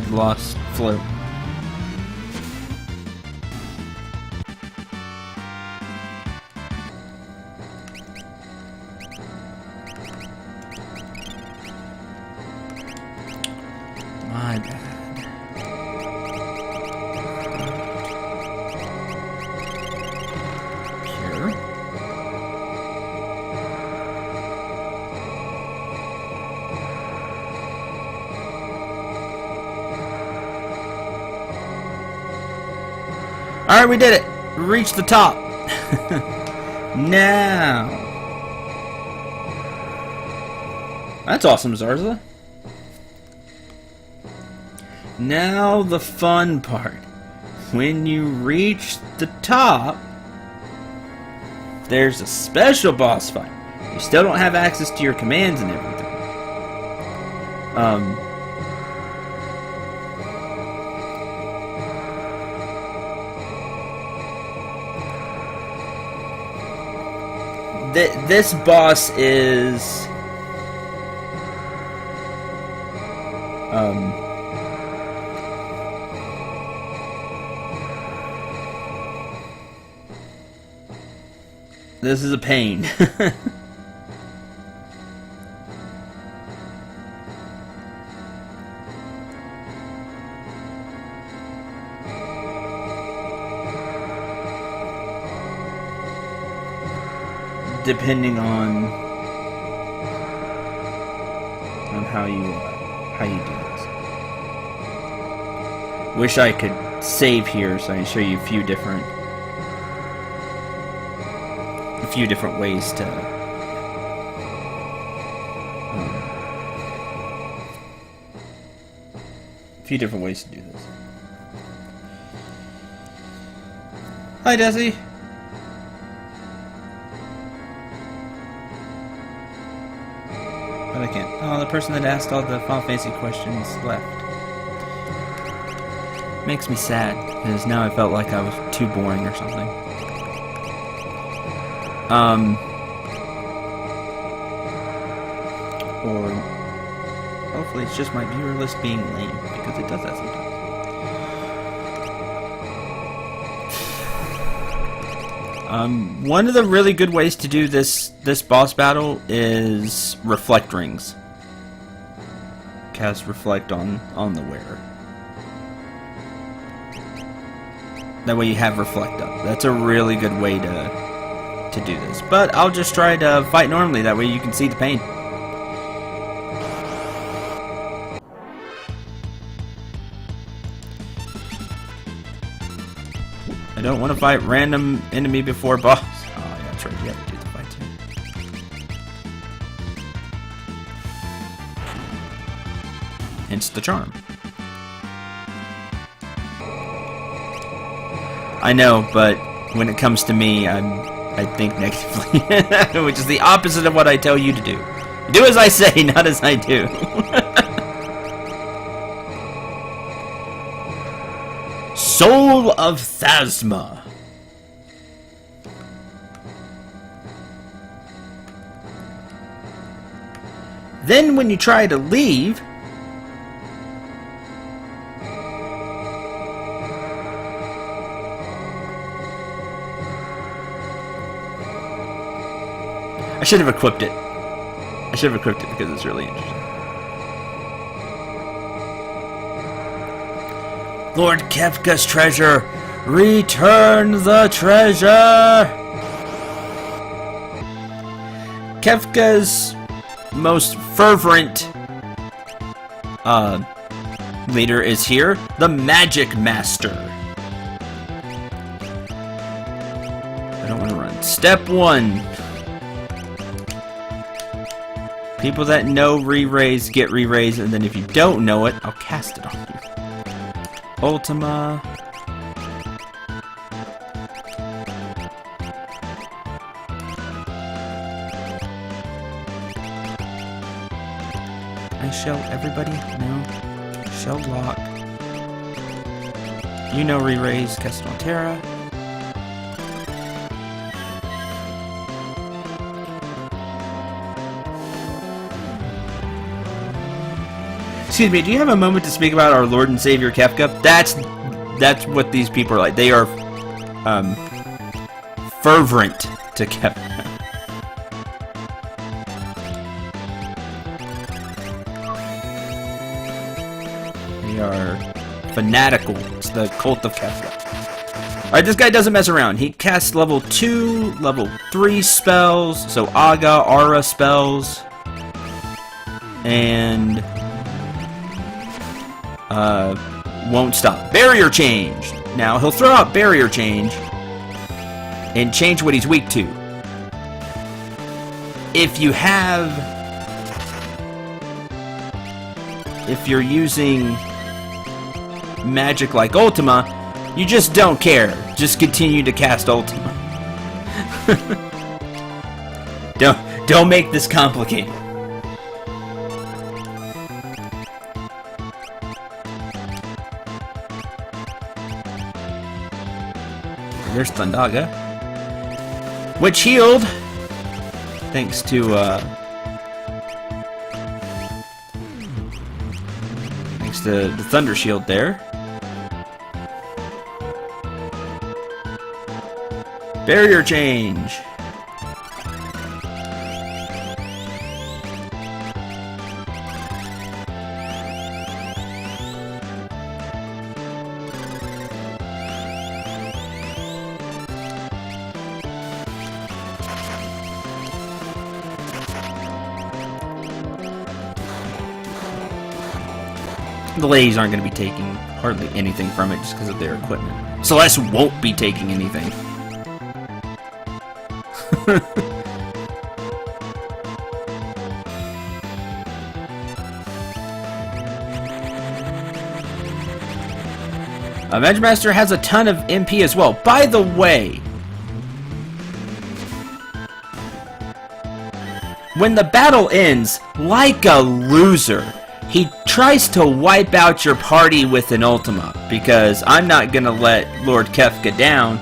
lost float. My bad. Alright, we did it! We reached the top! Now... That's awesome, Zarza. Now the fun part. When you reach the top, there's a special boss fight. You still don't have access to your commands and everything. This boss is this is a pain. Depending on how you do this. Wish I could save here so I can show you a few different ways to do this. Hi, Desi. But I can't. Oh, the person that asked all the Final Fantasy questions left. Makes me sad, because now I felt like I was too boring or something. Or hopefully it's just my viewer list being lame, because it does that sometimes. One of the really good ways to do this boss battle is reflect rings. Cast reflect on the wearer. That way you have reflect up. That's a really good way to do this. But I'll just try to fight normally, that way you can see the pain. I don't want to fight random enemy before boss. Oh yeah, that's right, you have to do the fight too. Hence the charm. I know, but when it comes to me, I think negatively, which is the opposite of what I tell you to do. Do as I say, not as I do. Soul of Phasma. Then when you try to leave, I should have equipped it. I should have equipped it because it's really interesting. Lord Kefka's treasure! Return the treasure! Kefka's most fervent leader is here, the Magic Master. I don't want to run. Step 1. People that know re-raise get re-raise, and then if you don't know it, I'll cast it on you. Ultima. I shall everybody know. Shall lock. You know re-raise, cast it on Terra. Excuse me, do you have a moment to speak about our Lord and Savior Kefka? That's what these people are like. They are fervent to Kefka. They are fanatical. It's the cult of Kefka. Alright, this guy doesn't mess around. He casts level 2, level 3 spells, so Aga, Aura spells, and won't stop. Barrier change. Now he'll throw out barrier change and change what he's weak to. If you're using magic like Ultima, you just don't care. Just continue to cast Ultima. Don't make this complicated. There's Thundaga, which healed thanks to the Thunder Shield there. Barrier change. The ladies aren't going to be taking hardly anything from it just because of their equipment. Celeste won't be taking anything. Magic Master has a ton of MP as well. By the way, when the battle ends, like a loser, he tries to wipe out your party with an Ultima, because I'm not gonna let Lord Kefka down.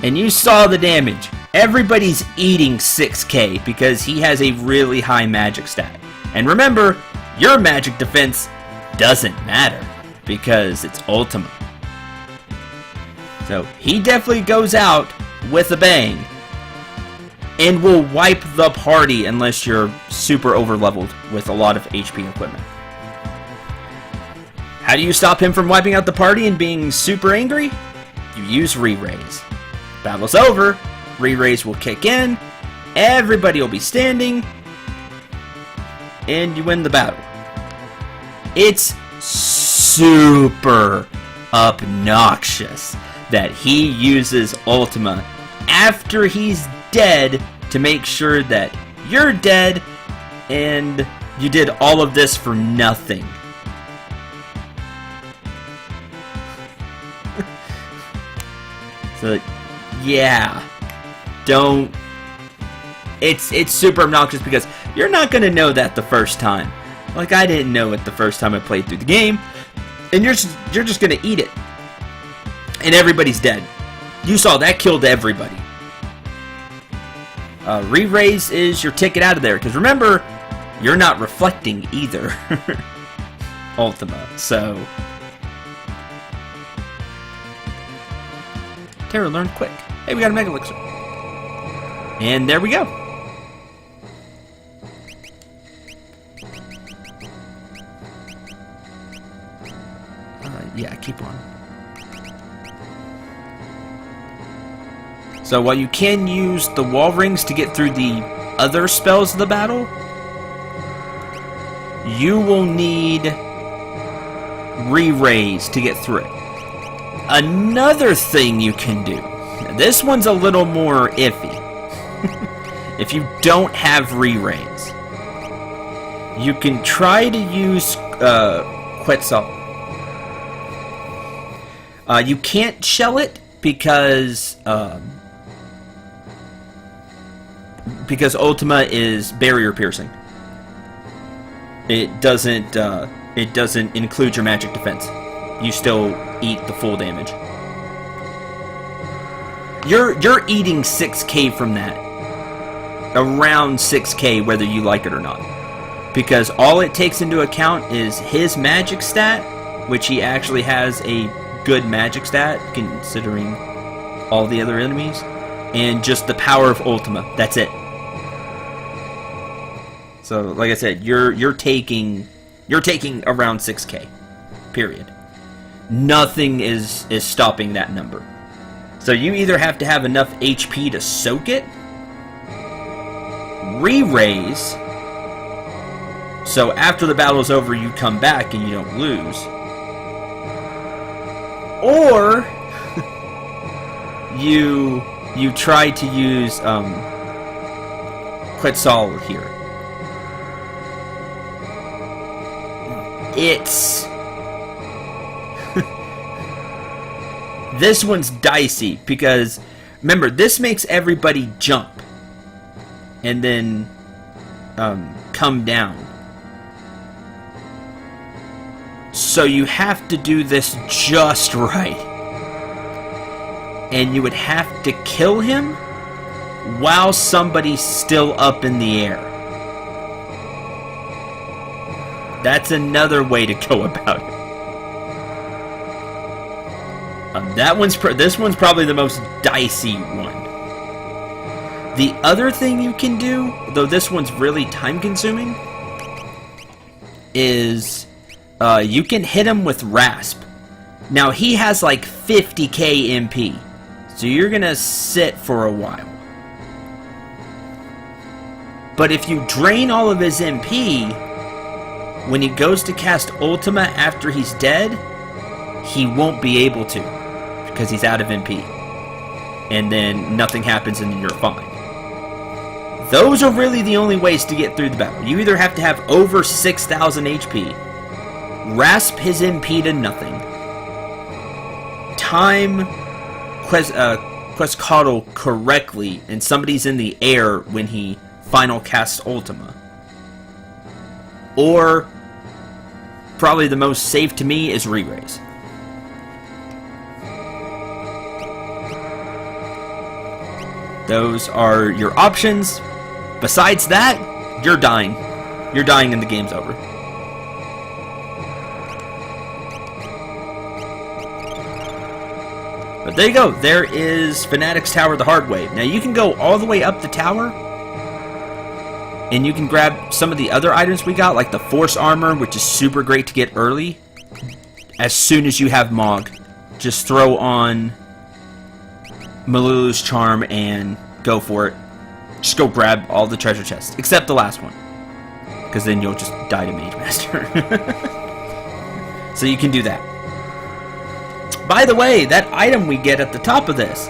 And you saw the damage. Everybody's eating 6k because he has a really high magic stat. And remember, your magic defense doesn't matter because it's Ultima. So he definitely goes out with a bang and will wipe the party unless you're super over-leveled with a lot of HP equipment. How do you stop him from wiping out the party and being super angry? You use re-raise. Battle's over, re-raise will kick in, everybody will be standing, and you win the battle. It's super obnoxious that he uses Ultima after he's dead to make sure that you're dead and you did all of this for nothing. So yeah, don't. It's super obnoxious because you're not gonna know that the first time. Like I didn't know it the first time I played through the game, and you're just gonna eat it, and everybody's dead. You saw that killed everybody. Re-raise is your ticket out of there, because remember, you're not reflecting either. Ultima, so... Terra learned quick. Hey, we got a Mega Elixir. And there we go. Yeah, keep on. So while you can use the wall rings to get through the other spells of the battle, you will need re-raise to get through it. Another thing you can do, this one's a little more iffy. If you don't have re-raise, you can try to use Quetzal. You can't shell it because Ultima is barrier piercing. It doesn't include your magic defense. You still eat the full damage. You're eating 6k from that. Around 6k whether you like it or not. Because all it takes into account is his magic stat, which he actually has a good magic stat considering all the other enemies, and just the power of Ultima. That's it. So, like I said, you're taking around 6k. Period. Nothing is stopping that number. So you either have to have enough HP to soak it, re-raise, so after the battle's over you come back and you don't lose, or you try to use Quetzal here. It's this one's dicey because remember, this makes everybody jump and then come down. So you have to do this just right. And you would have to kill him while somebody's still up in the air. That's another way to go about it. This one's probably the most dicey one. The other thing you can do, though this one's really time-consuming, is you can hit him with Rasp. Now, he has like 50k MP, so you're gonna sit for a while. But if you drain all of his MP, when he goes to cast Ultima after he's dead, he won't be able to, because he's out of MP. And then nothing happens and then you're fine. Those are really the only ways to get through the battle. You either have to have over 6,000 HP, rasp his MP to nothing, time Quetzalcoatl correctly, and somebody's in the air when he final casts Ultima, or probably the most safe to me is re-raise. Those are your options. Besides that, you're dying. You're dying and the game's over. But there you go. There is Fanatic's Tower the hard way. Now you can go all the way up the tower, and you can grab some of the other items we got, like the Force Armor, which is super great to get early. As soon as you have Mog, just throw on Malulu's Charm and go for it. Just go grab all the treasure chests, except the last one, because then you'll just die to Mage Master. So you can do that. By the way, that item we get at the top of this.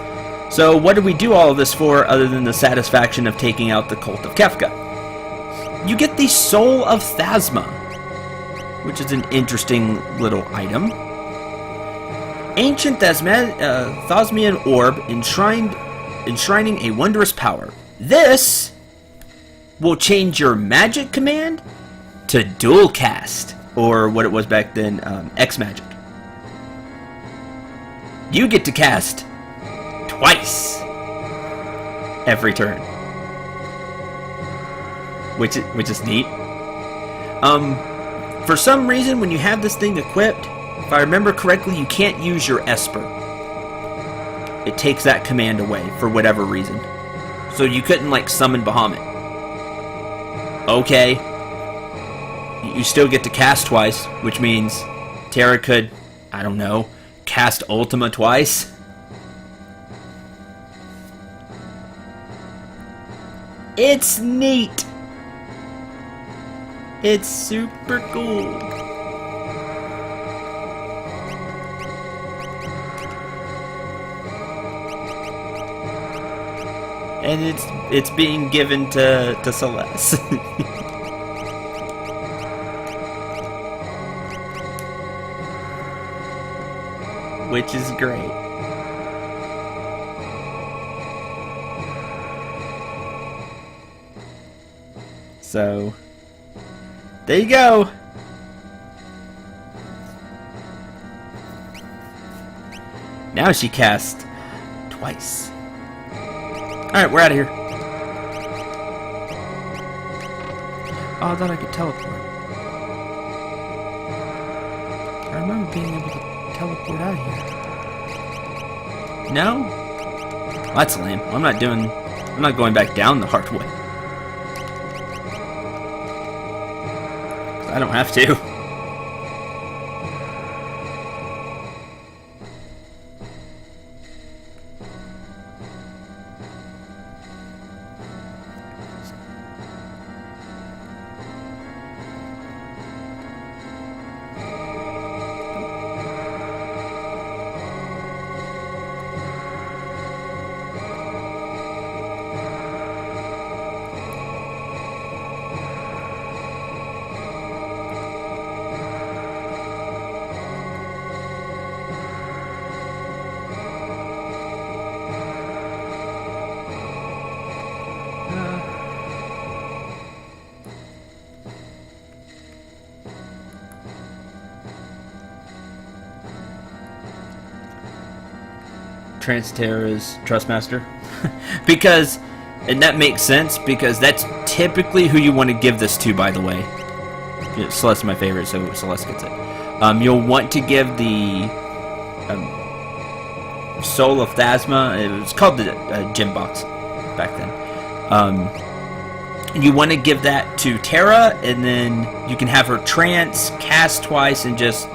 So what did we do all of this for other than the satisfaction of taking out the Cult of Kefka? You get the Soul of Phasma, which is an interesting little item. Ancient Thasmian Orb enshrining a wondrous power. This will change your magic command to dual cast, or what it was back then, X magic. You get to cast twice every turn. which is neat. For some reason, when you have this thing equipped, if I remember correctly, you can't use your Esper. It takes that command away for whatever reason. So you couldn't, like, summon Bahamut. Okay. You still get to cast twice, which means Terra could, I don't know, cast Ultima twice. It's neat. It's super cool. And it's being given to Celeste. Which is great. So, there you go. Now she cast twice. Alright, we're out of here. Oh, I thought I could teleport. I remember being able to teleport out of here. No? Well, that's lame. I'm not going back down the hard way. I don't have to. Trans-Terra's Trustmaster. Because, and that makes sense, because that's typically who you want to give this to, by the way. Yeah, Celeste's my favorite, so Celeste gets it. You'll want to give the Soul of Phasma, it was called the Gem Box back then. You want to give that to Terra, and then you can have her trance, cast twice, and just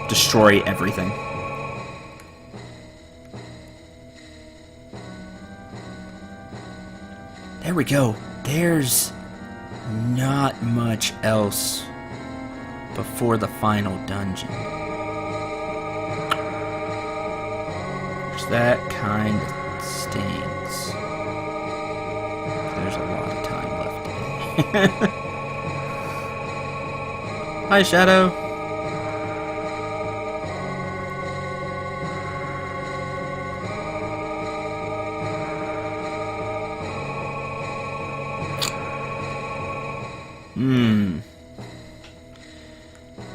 destroy everything. There we go. There's not much else before the final dungeon. That kind of stinks. There's a lot of time left today. Hi, Shadow.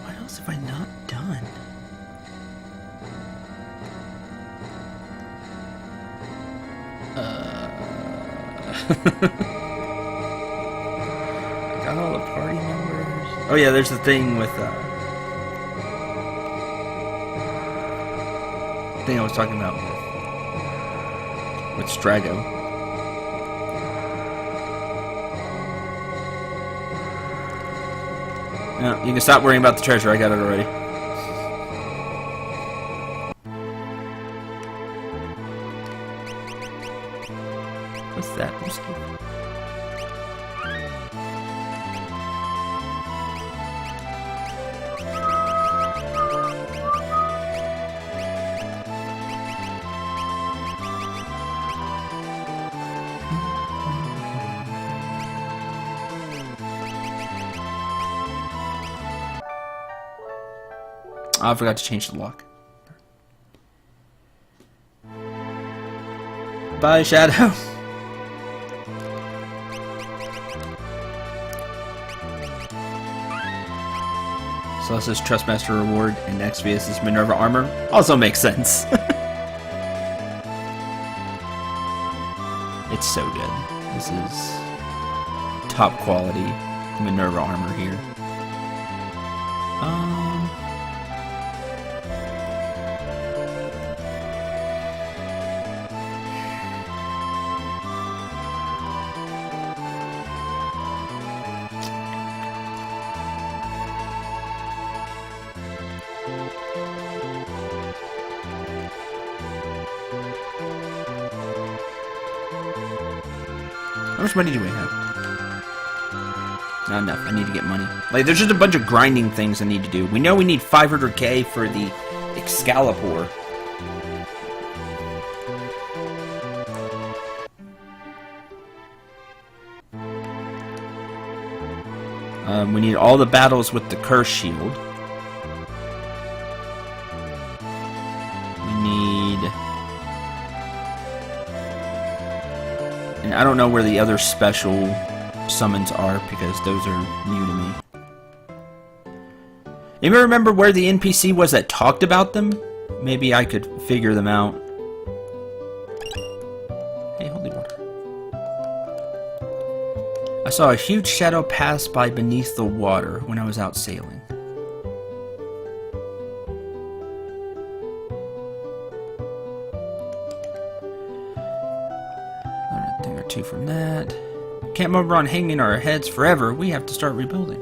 What else have I not done? I got all the party members. Oh yeah, there's the thing with thing I was talking about with Strago. No, you can stop worrying about the treasure. I got it already. What's that? Oh, I forgot to change the lock. Bye, Shadow. Celeste's Trustmaster reward and Exvius' Minerva armor also makes sense. It's so good. This is top quality Minerva armor here. How much money do we have? Not enough. I need to get money. Like, there's just a bunch of grinding things I need to do. We know we need 500k for the Excalibur. We need all the battles with the Curse Shield. We need... And I don't know where the other special summons are, because those are new to me. Anybody remember where the NPC was that talked about them? Maybe I could figure them out. Hey, holy water. I saw a huge shadow pass by beneath the water when I was out sailing. Another thing or two from that. Can't move on hanging our heads forever. We have to start rebuilding.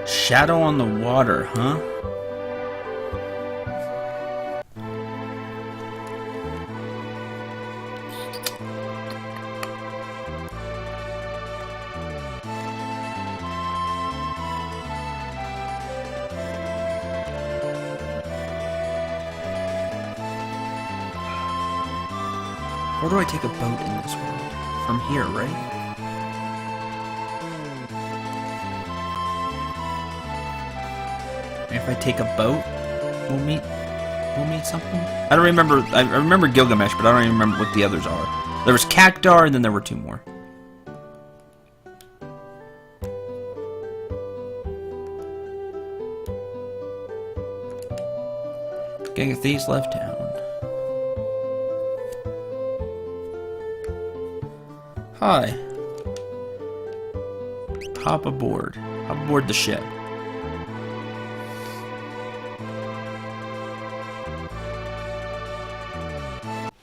Shadow on the water, huh? Where do I take a boat in this world? From here, right? If I take a boat, we'll meet something. I don't remember. I remember Gilgamesh, but I don't even remember what the others are. There was Cactar, and then there were two more. Gang of Thieves left town. Hi. Hop aboard. Hop aboard the ship.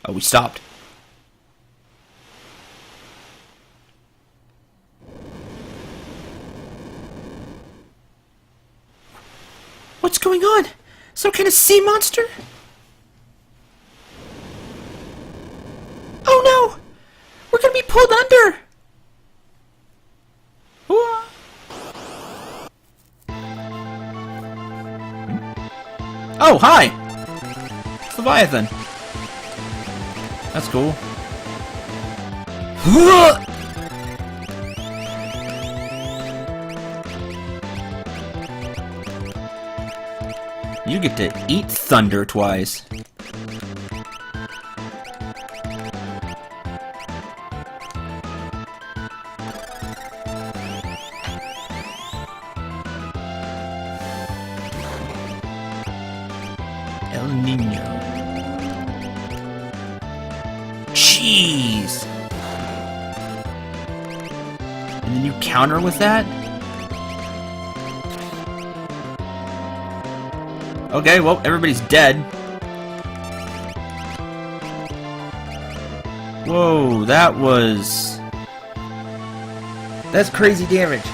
Oh, we stopped. What's going on? Some kind of sea monster? Oh no! We're gonna be pulled under! Oh, hi! It's Leviathan. That's cool. You get to eat thunder twice. El Nino. Jeez! And then you counter with that? Okay, well, everybody's dead. Whoa, that was... That's crazy damage.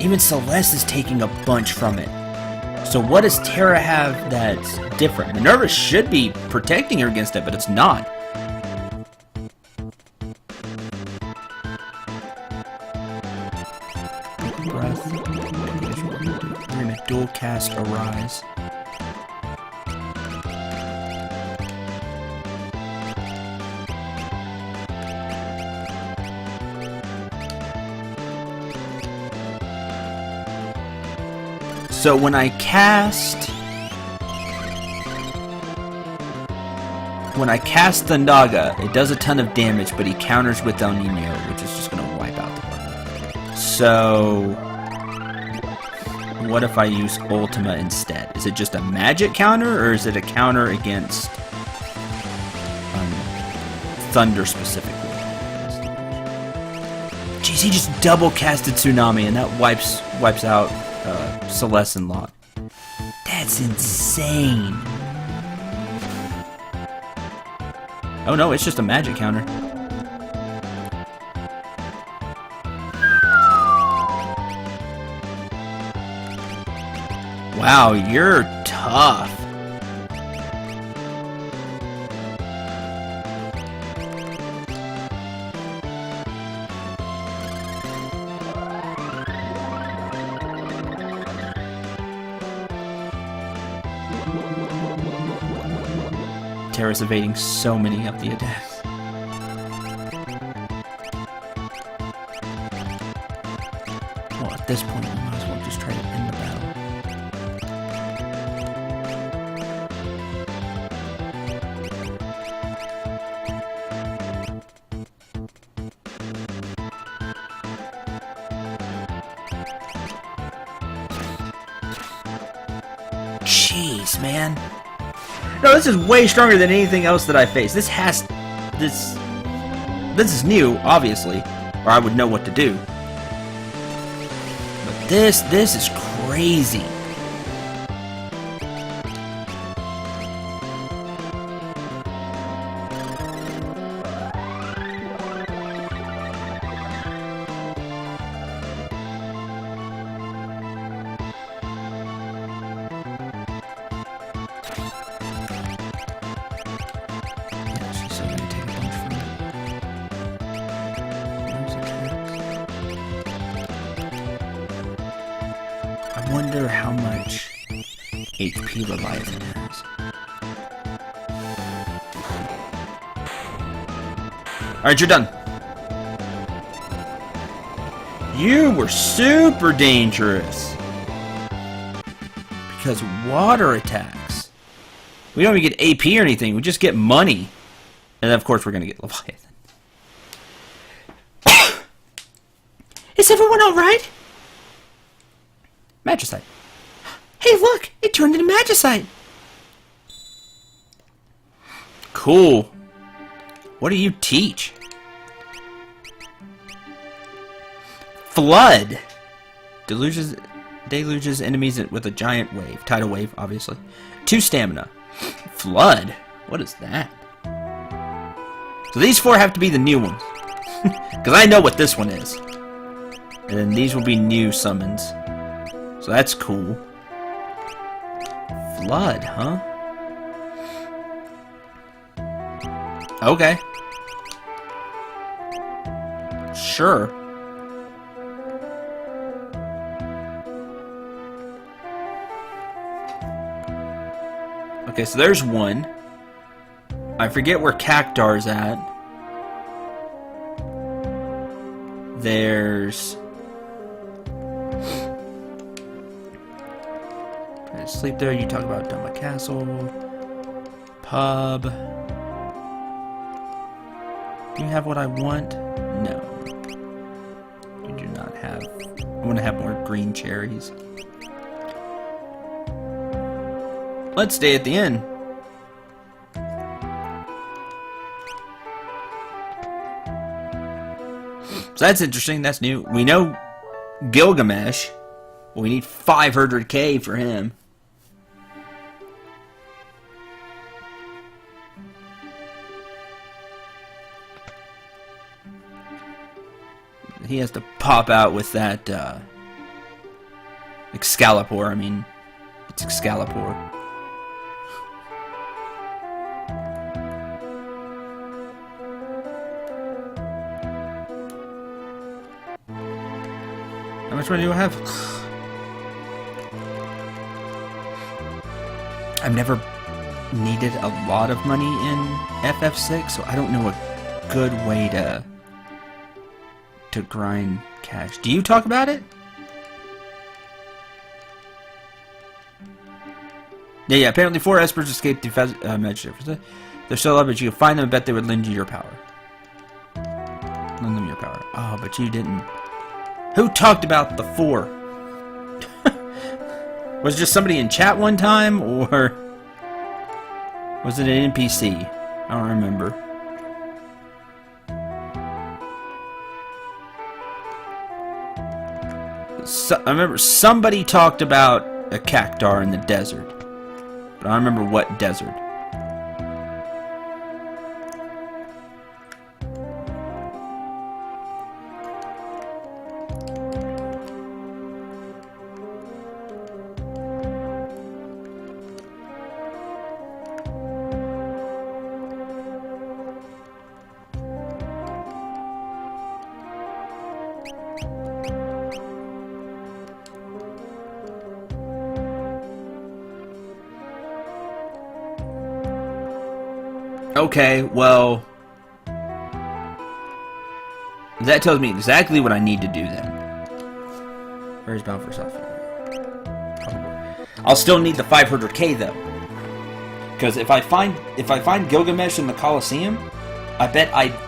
Even Celeste is taking a bunch from it. So what does Terra have that's different? Minerva should be protecting her against it, but it's not. Breath. We're gonna dual cast Arise. So when I cast the Naga, it does a ton of damage, but he counters with El Nino, which is just gonna wipe out the party. So what if I use Ultima instead? Is it just a magic counter, or is it a counter against thunder specifically. Jeez, he just double casted Tsunami, and that wipes out Celeste and Lot. That's insane. Oh no, it's just a magic counter. Wow, you're tough. Terra's evading so many of the attacks. Well, at this point, we might as well just try to end the battle. Jeez, man. No, this is way stronger than anything else that I faced. This is new, obviously, or I would know what to do. But this is crazy. I wonder how much HP Leviathan has. Alright, you're done. You were super dangerous. Because water attacks. We don't even get AP or anything, we just get money. And then of course we're gonna get Leviathan. Is everyone alright? Magicite. Hey, look! It turned into Magicite! Cool. What do you teach? Flood! Deluges enemies with a giant wave. Tidal wave, obviously. 2 stamina. Flood? What is that? So these 4 have to be the new ones. Because I know what this one is. And then these will be new summons. So that's cool. Flood, huh? Okay. Sure. Okay, so there's one. I forget where Cactar's at. There's... Sleep there, you talk about Duma Castle. Pub. Do you have what I want? No. You do not have... I want to have more green cherries. Let's stay at the inn. So that's interesting, that's new. We know Gilgamesh. We need 500k for him. He has to pop out with that, Excalibur. I mean, it's Excalibur. How much money do I have? I've never needed a lot of money in FF6, so I don't know a good way to grind cash. Do you talk about it? Yeah, apparently 4 Espers escaped the magic. They're still up, but you can find them. I bet they would lend you your power. Lend them your power. Oh, but you didn't. Who talked about the 4? Was it just somebody in chat one time, or was it an NPC? I don't remember. I remember somebody talked about a cactar in the desert, but I don't remember what desert. Okay, well, that tells me exactly what I need to do then. Where's bound for software? I'll still need the 500k though, because if I find Gilgamesh in the Colosseum, I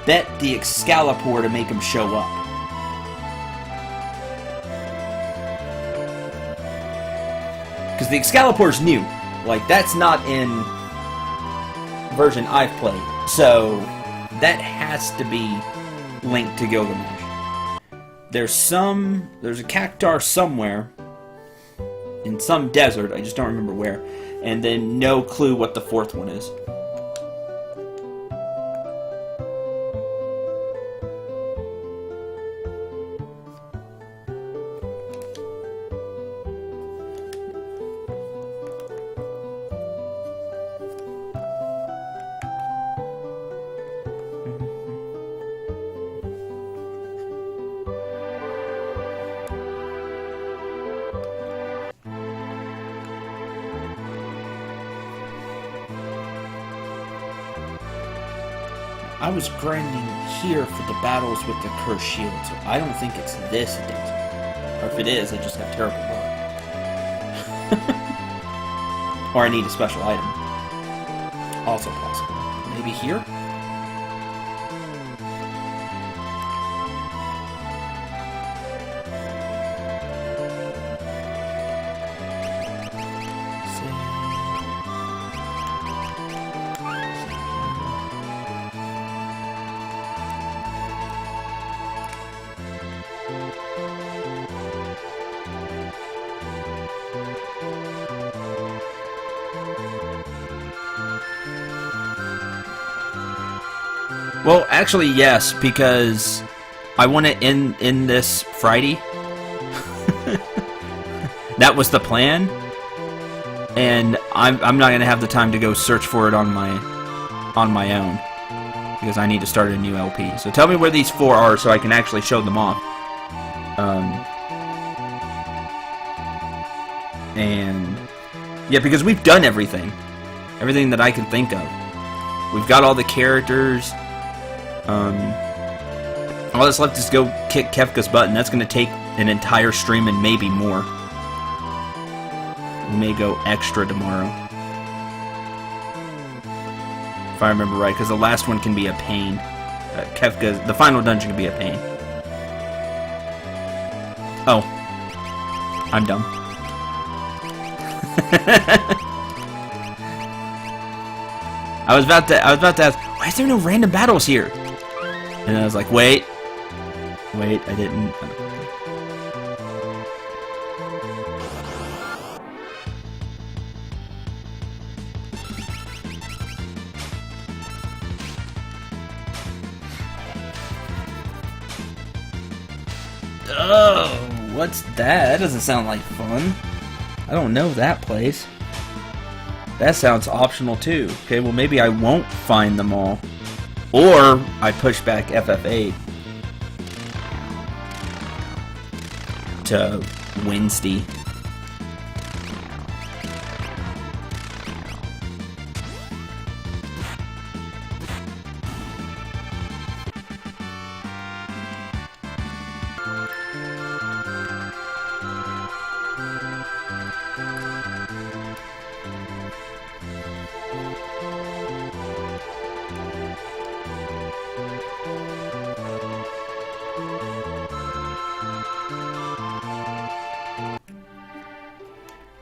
bet the Excalibur to make him show up. Because the Excalibur's new, like that's not in version I've played, so that has to be linked to Gilgamesh. There's a cactar somewhere in some desert, I just don't remember where, and then no clue what the fourth one is. I was grinding here for the battles with the cursed shield, so I don't think it's this desert. Or if it is, I just got terrible luck. Or I need a special item. Also possible. Maybe here? Well, actually, yes, because I want to end this Friday. That was the plan, and I'm not gonna have the time to go search for it on my own because I need to start a new LP. So tell me where these 4 are so I can actually show them off. And yeah, because we've done everything that I can think of. We've got all the characters. All that's left is go kick Kefka's butt, and that's going to take an entire stream and maybe more. We may go extra tomorrow. If I remember right, because the last one can be a pain. The final dungeon can be a pain. Oh. I'm dumb. I was about to ask, why is there no random battles here? And I was like, wait, I didn't. Oh, what's that? That doesn't sound like fun. I don't know that place. That sounds optional too. Okay, well maybe I won't find them all. Or I push back FF8 to Wednesday.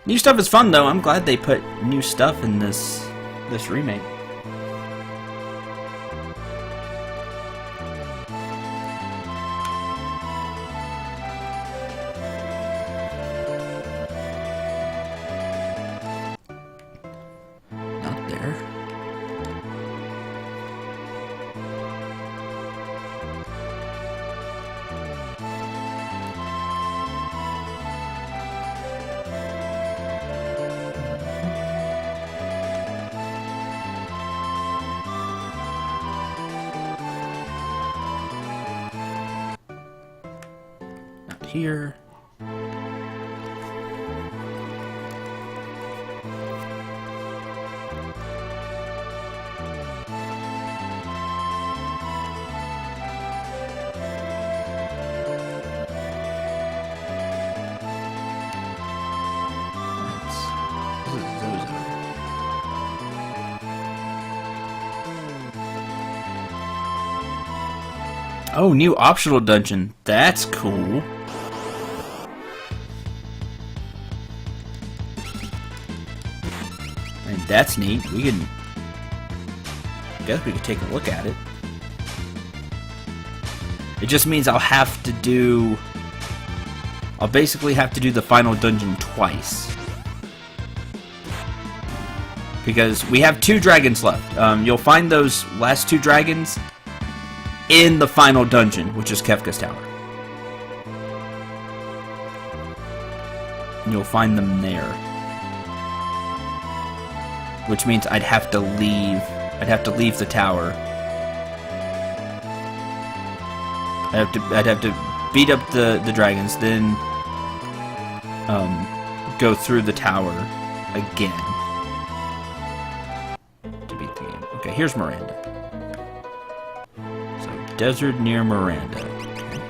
New stuff is fun though. I'm glad they put new stuff in this remake. here. Oh, new optional dungeon. That's cool. And that's neat. I guess we could take a look at it. It just means I'll basically have to do the final dungeon twice. Because we have 2 dragons left. You'll find those last 2 dragons in the final dungeon, which is Kefka's Tower. And you'll find them there. Which means I'd have to leave the tower. I'd have to beat up the dragons, then go through the tower again to beat the game. Okay, here's Miranda. Desert near Miranda. Okay.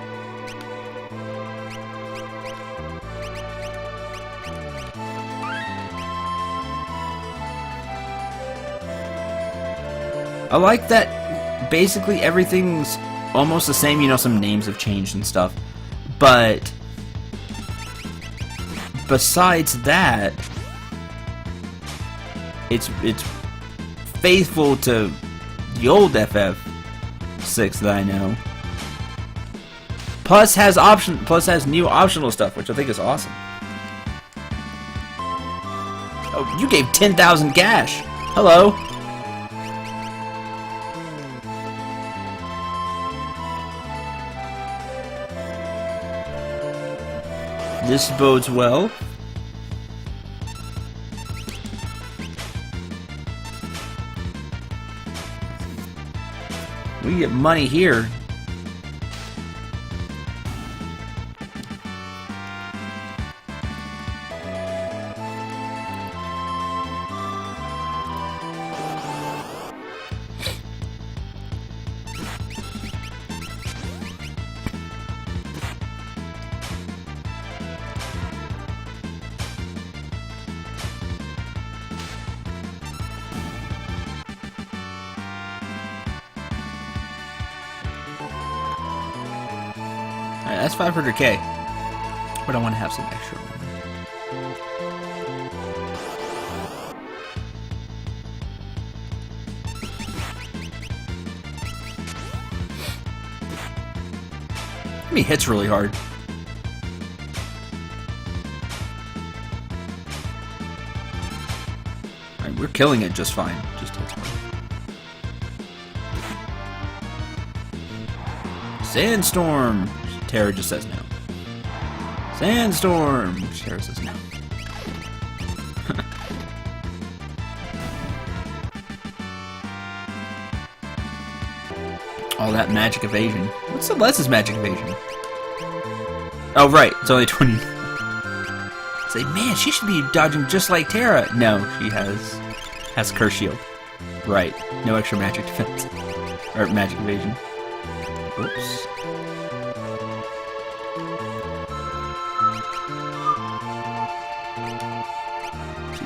I like that basically everything's almost the same, you know, some names have changed and stuff. But besides that, it's faithful to the old FF6 that I know. Plus has new optional stuff, which I think is awesome. Oh, you gave 10,000 cash. Hello. This bodes well. We get money here. That's 500k, but I want to have some extra money. He hits really hard. Right, we're killing it just fine. Just hits hard. Sandstorm. Terra just says no. Sandstorm! Terra says no. All that magic evasion. What's Celeste's magic evasion? Oh, right. It's only 20. Say, man, she should be dodging just like Terra. No, she has Curse Shield. Right. No extra magic defense. Or magic evasion. Oops.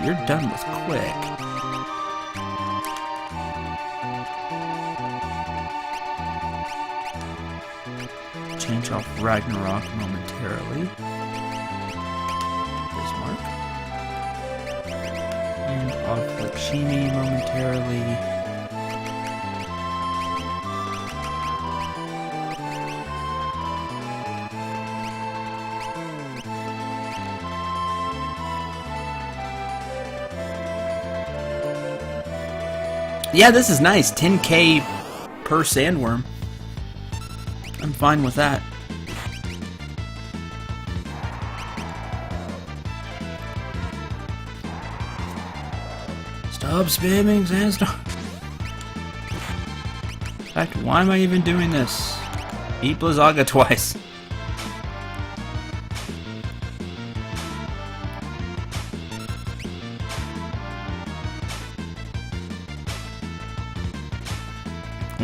You're done with quick. Change off Ragnarok momentarily. Bismarck. And off Lakshmi momentarily. Yeah, this is nice. 10k per sandworm. I'm fine with that. Stop spamming Sandstorm. In fact, why am I even doing this? Eat Blizzaga twice.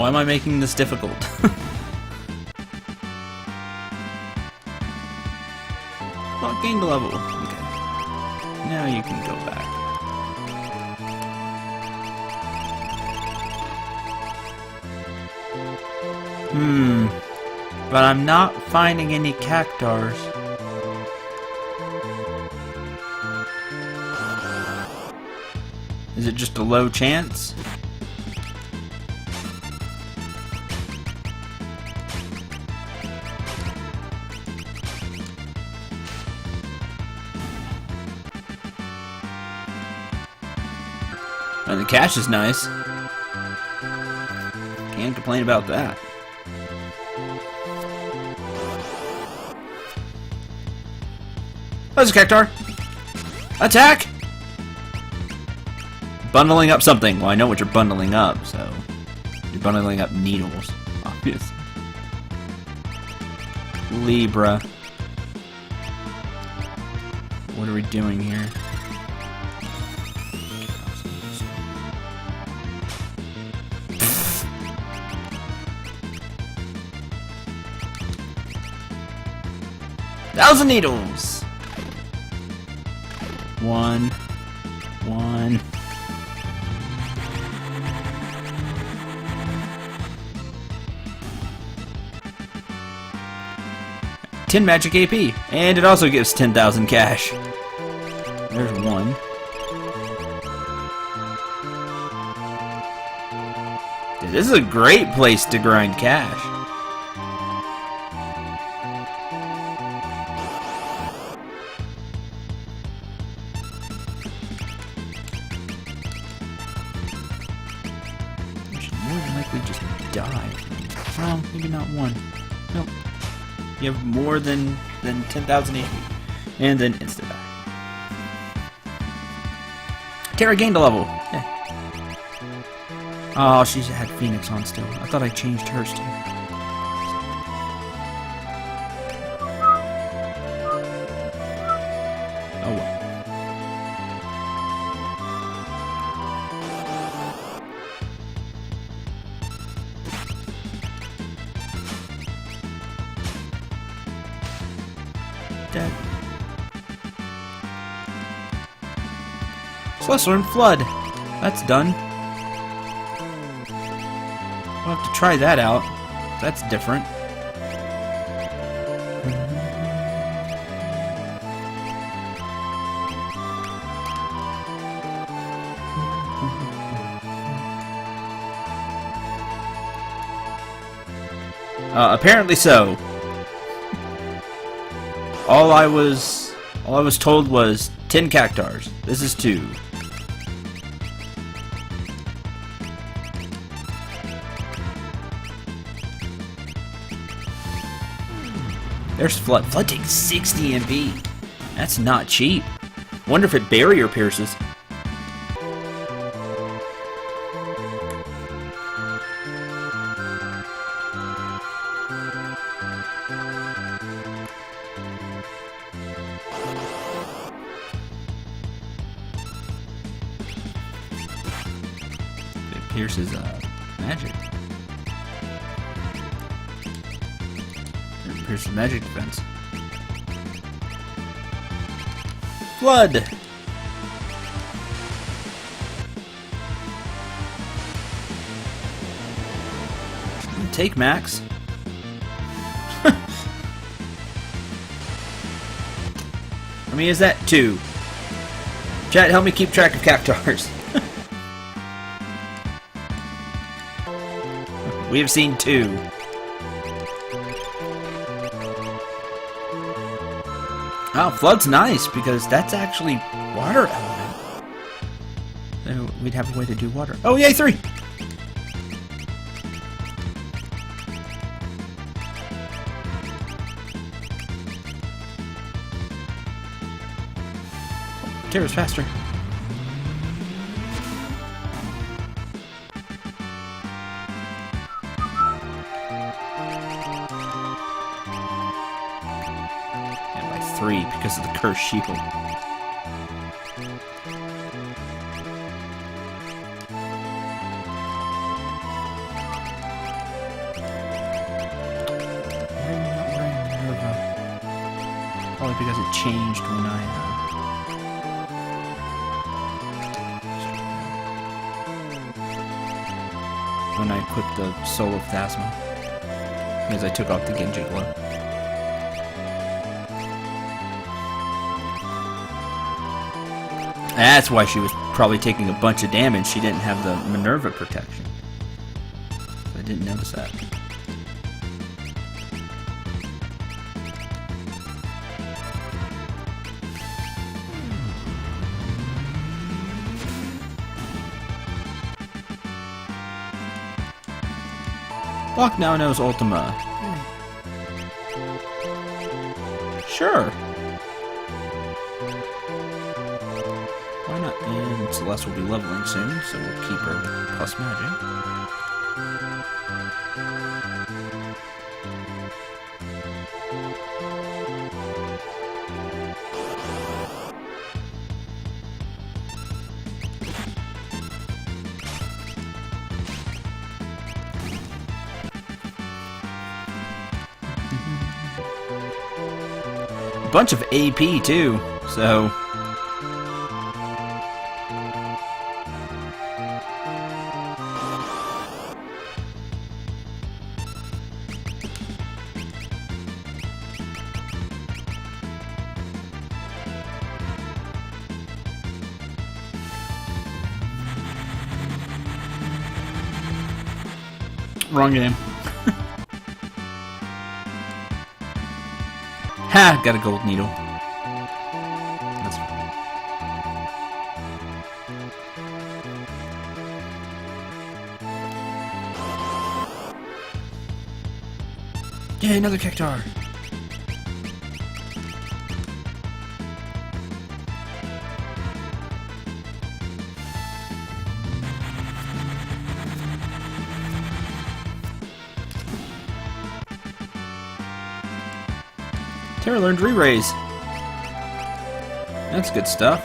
Why am I making this difficult? Well, gained a level. Okay. Now you can go back. But I'm not finding any cactars. Is it just a low chance? And the cash is nice. Can't complain about that. There's a cactar. Attack! Bundling up something. Well, I know what you're bundling up, so... You're bundling up needles, obviously. Libra. What are we doing here? Thousand needles! One. 10 magic AP, and it also gives 10,000 cash. There's one. Dude, this is a great place to grind cash. You should more than likely just die. Well, maybe not one. Nope. You have more than 10,000 HP. And then insta die. Terra gained a level. Yeah. Oh, she had Phoenix on still. I thought I changed hers too. Oh well. Dead. Celestial Flood. That's done. We'll have to try that out. That's different. Apparently so. All I was told was 10 cactars. This is 2. There's Flood. Flood takes 60 MP. That's not cheap. Wonder if it barrier pierces. It pierces magic. Here's the magic defense. Flood! Take max. I mean, is that 2? Chat, help me keep track of cactars. We have seen 2. Oh, Flood's nice, because that's actually water element. Then we'd have a way to do water. Oh, yay, 3! Terra's faster. Because of the cursed sheeple. Probably because it changed when I equipped the Soul of Phasma. Because I took off the Genji Glow. That's why she was probably taking a bunch of damage. She didn't have the Minerva protection. I didn't notice that. Locke now knows Ultima. Sure. Why not? And Celeste will be leveling soon, so we'll keep her plus magic. Bunch of AP too, so wrong game. Ha! Got a gold needle. That's fine. Yay, another Cactar! Terra learned Re-Raise. That's good stuff.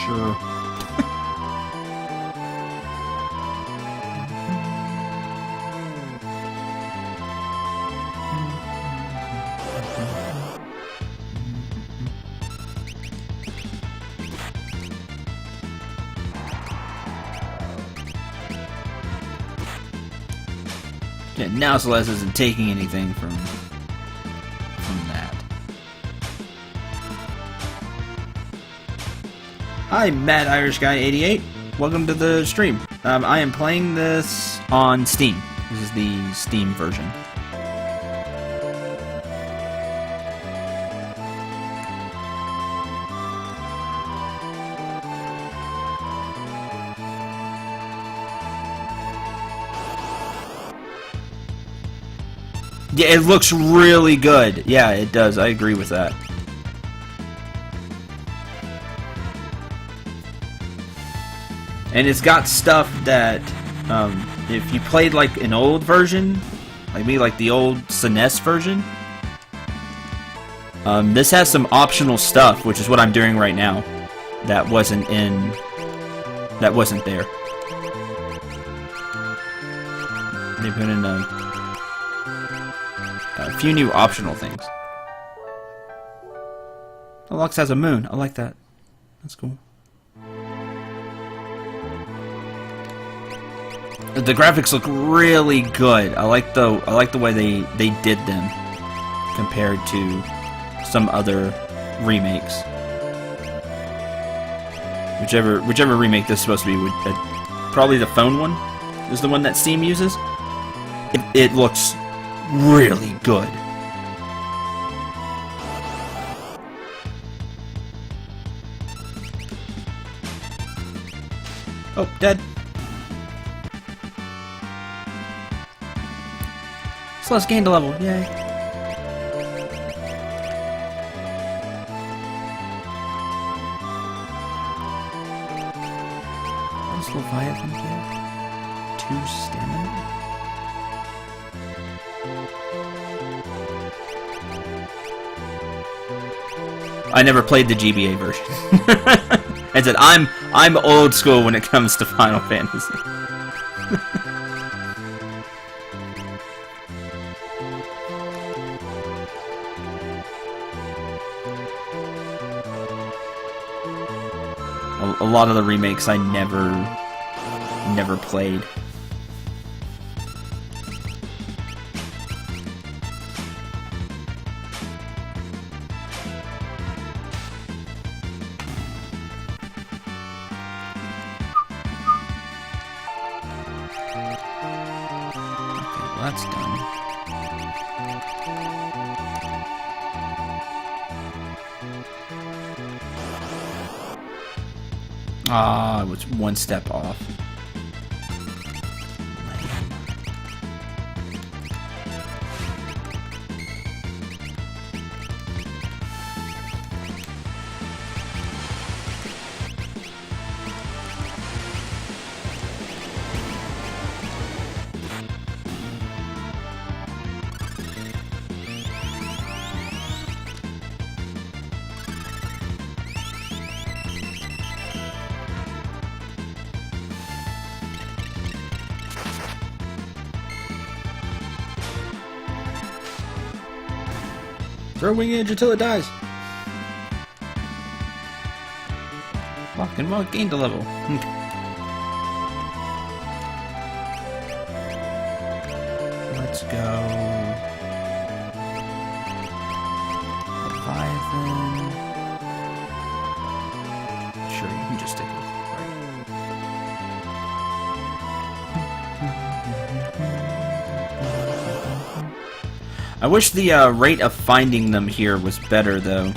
Sure. Yeah, now Celeste isn't taking anything from that. Hi, Mad Irish Guy 88. Welcome to the stream. I am playing this on Steam. This is the Steam version. Yeah, it looks really good. Yeah, it does. I agree with that. And it's got stuff that, if you played like an old version, like me, like the old SNES version, this has some optional stuff, which is what I'm doing right now. That wasn't there. They put in a few new optional things. Oh, Lux has a moon. I like that. That's cool. The graphics look really good. I like the way they did them compared to some other remakes. Whichever remake this is supposed to be, probably the phone one is the one that Steam uses. It looks really good. Oh, dead. Celeste gained a level, yay. What does Leviathan give? 2 stamina? I never played the GBA version. I said I'm old school when it comes to Final Fantasy. lot of the remakes I never played. That's done. Ah, I was one step off. Throw Wing Edge until it dies. Lock and walk gained a level. Let's go. Leviathan. Sure, you can just stick it. I wish the rate of finding them here was better, though.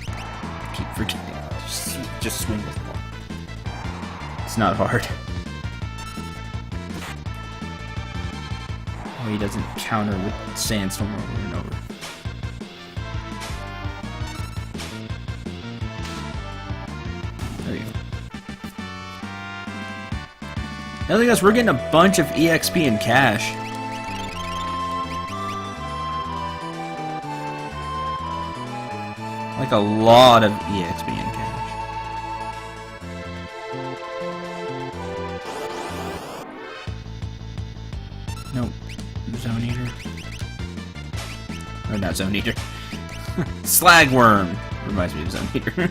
I keep forgetting. Just swing with the ball. It's not hard. Oh, he doesn't counter with Sandstorm over and over. There you go. The other thing is, we're getting a bunch of EXP and cash. Like a lot of EXP and cash. Nope. Zone Eater. Or not Zone Eater. Slagworm! Reminds me of Zone Eater.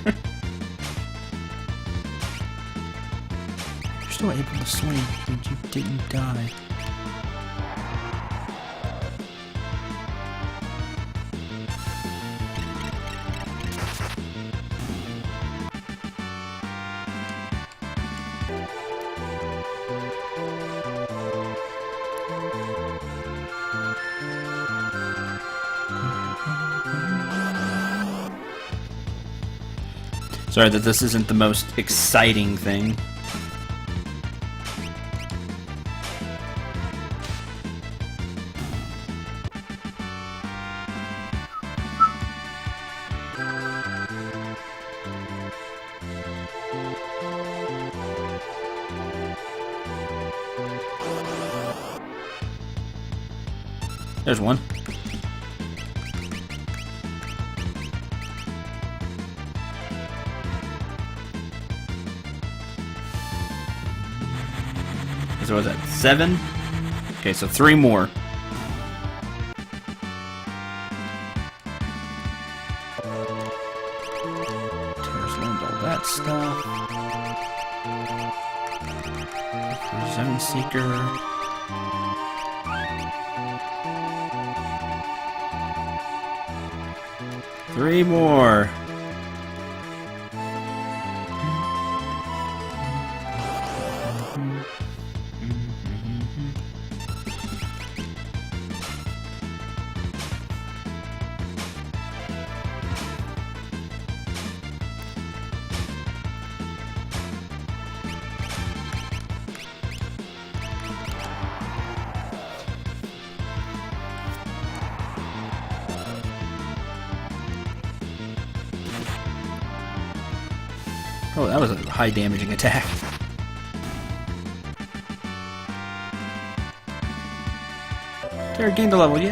You're still able to swing, but you didn't die. Sorry that this isn't the most exciting thing. There's one. So what was that? 7? Okay, so 3 more. Terra's learned all that stuff. Zone Seeker. Three more. Oh, that was a high damaging attack. Terra gained a level, yay!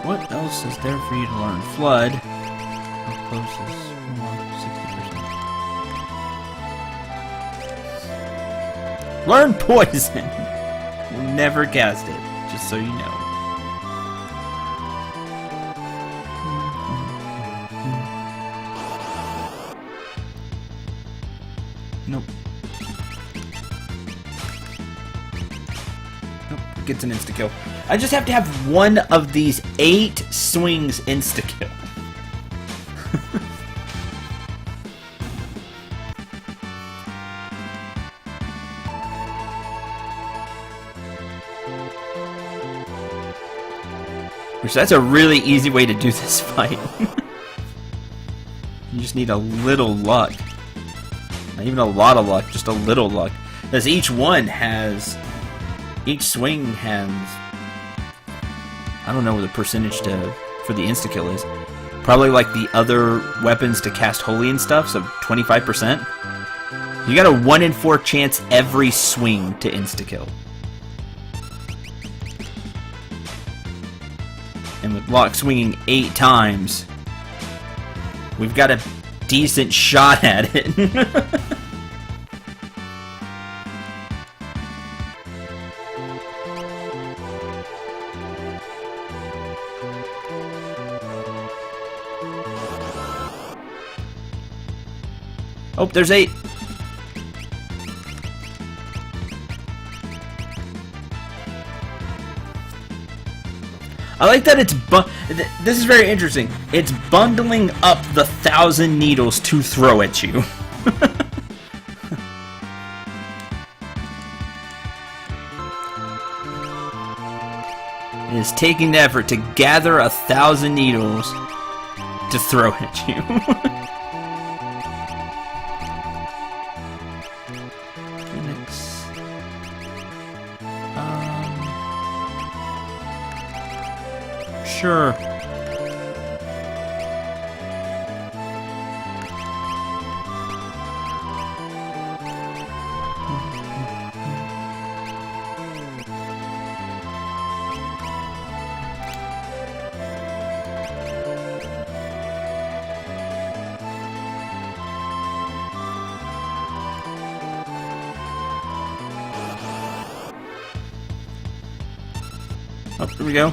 What else is there for you to learn? Flood. How close is 60%? Learn Poison! We'll never cast it, just so you know. Nope. Nope. Gets an insta-kill. I just have to have one of these 8 swings insta-kill. Which, that's a really easy way to do this fight. You just need a little luck. Not even a lot of luck, just a little luck. Because each swing has... I don't know what the percentage for the insta-kill is. Probably like the other weapons to cast Holy and stuff, so 25%. You got a 1 in 4 chance every swing to insta-kill. And with Locke swinging 8 times, we've got a decent shot at it. Oh, there's 8. I like that it's this is very interesting. It's bundling up the 1,000 needles to throw at you. It is taking the effort to gather 1,000 needles to throw at you. Sure. Oh, here we go.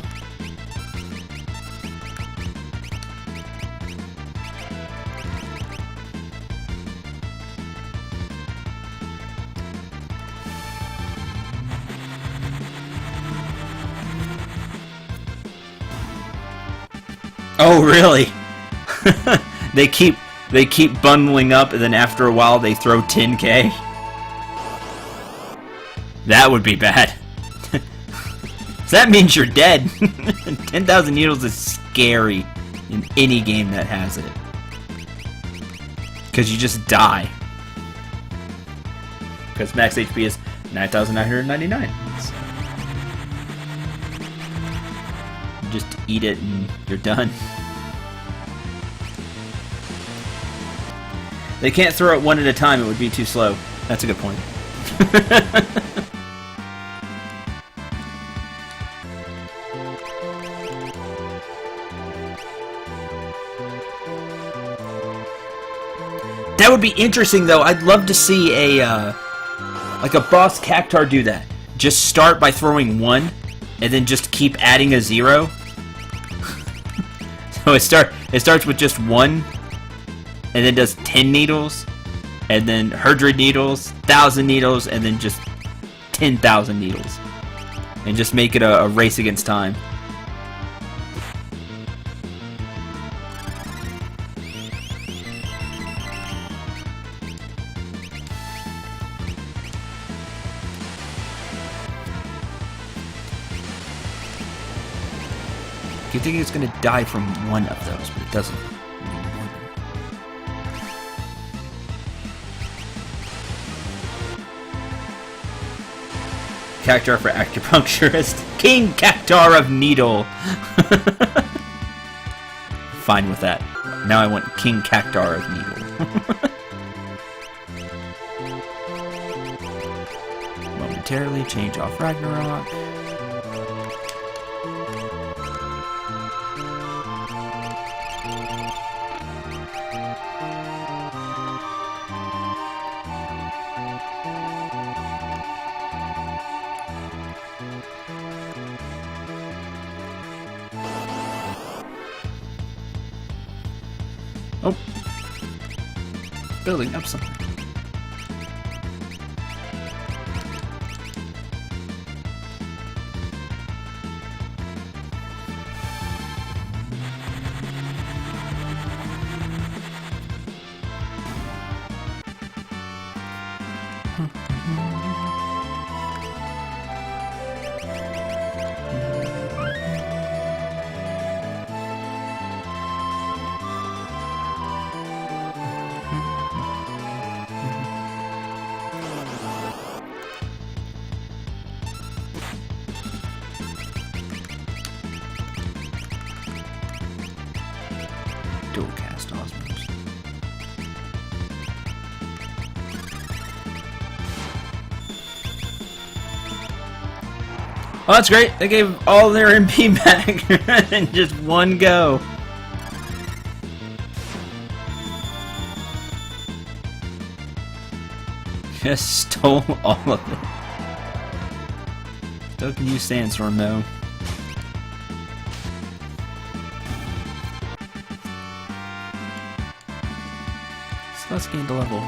Oh, really? They keep bundling up, and then after a while they throw 10k. That would be bad. So that means you're dead. 10,000 needles is scary in any game that has it, because you just die. Because max HP is 9,999. So you just eat it and you're done. They can't throw it one at a time, it would be too slow. That's a good point. That would be interesting, though. I'd love to see a like a boss Cactar do that. Just start by throwing 1, and then just keep adding a 0. So it starts with just 1, and then does 10 needles, and then 100 needles, 1,000 needles, and then just 10,000 needles, and just make it a race against time. You think it's going to die from one of those, but it doesn't. Cactar for acupuncturist. King Cactar of Needle. Fine with that. Now I want King Cactar of Needle. Momentarily change off Ragnarok. Oh. Building up something. Dual cast osmos. Oh, that's great. They gave all their MP back in just one go. Just stole all of it. Still can use Sandstorm though. So let's gain the level.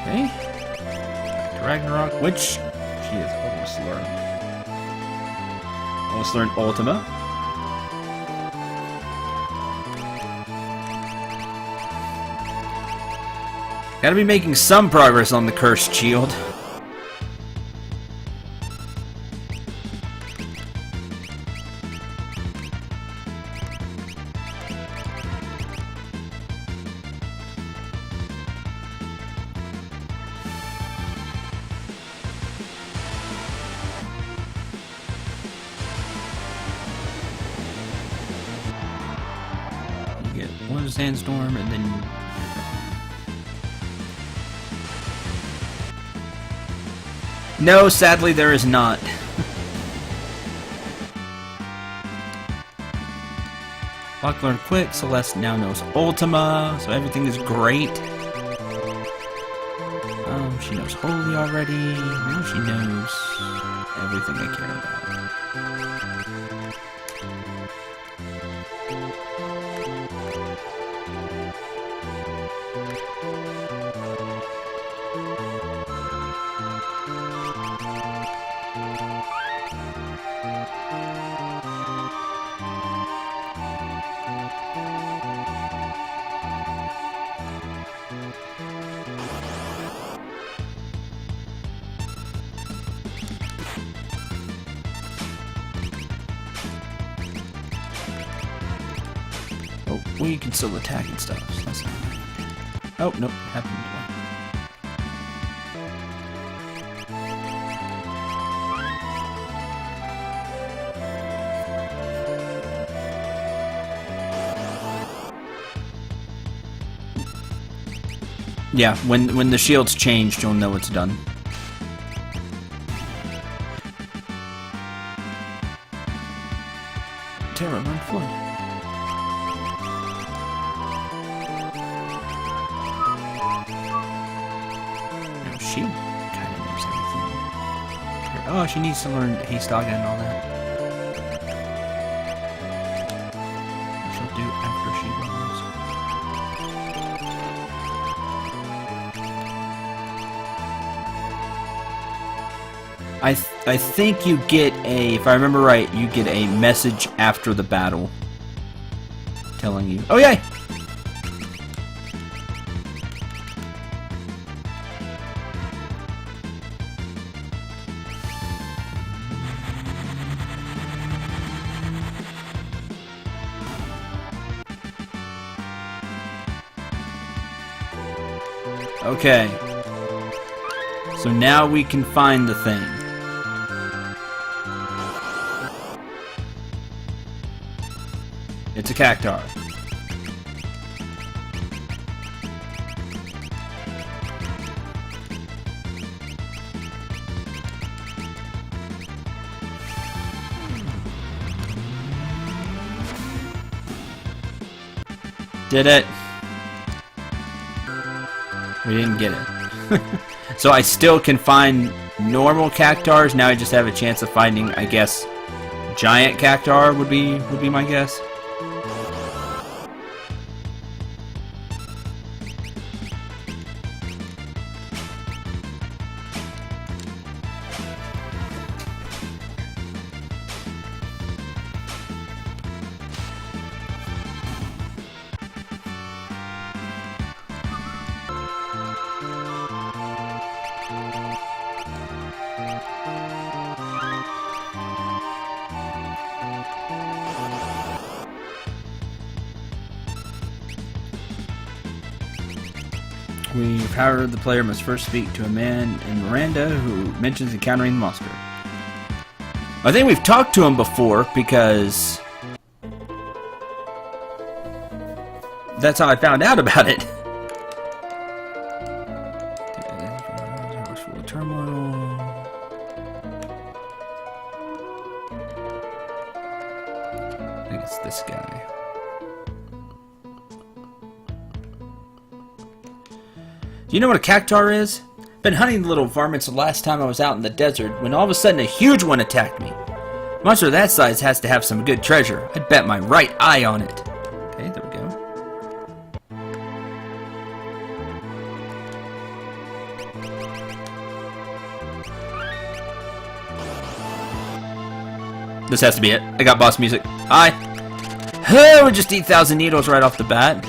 Okay. Ragnarok, which she has almost learned. Almost learned Ultima. Gotta be making some progress on the Cursed Shield. You get one Sandstorm and then no, sadly there is not. Locke learned quick, Celeste now knows Ultima, so everything is great. She knows Holy already. Now she knows everything I care about. Oh, we can still attack and stuff. So that's not right. Oh, nope. Happened to one. Yeah, when the shield's changed, you'll know it's done. Terra, run flood. She kind of knows everything. Oh, she needs to learn Haste Dog and all that. She'll do after she learns. I think you get a, if I remember right, you get a message after the battle telling you, oh yay! Okay. So now we can find the thing. It's a cactar. Did it. We didn't get it. So I still can find normal cactars. Now I just have a chance of finding, I guess, giant cactar would be my guess. However, the player must first speak to a man in Miranda who mentions encountering the monster. I think we've talked to him before because that's how I found out about it. Full of turmoil. I think it's this guy. Do you know what a cactuar is? Been hunting the little varmints the last time I was out in the desert when all of a sudden a huge one attacked me. A monster of that size has to have some good treasure. I'd bet my right eye on it. Okay, there we go. This has to be it. I got boss music. Hi. Oh, just eat 1,000 needles right off the bat.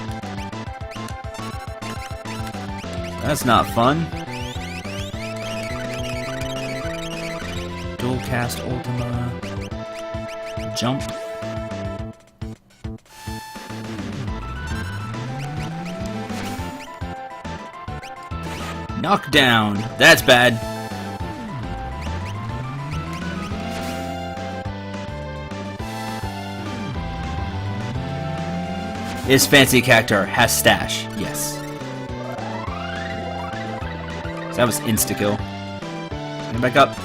That's not fun. Dual cast Ultima. Jump. Knockdown. That's bad. Is fancy cactuar has stash. Yes. So that was insta-kill. Get back up.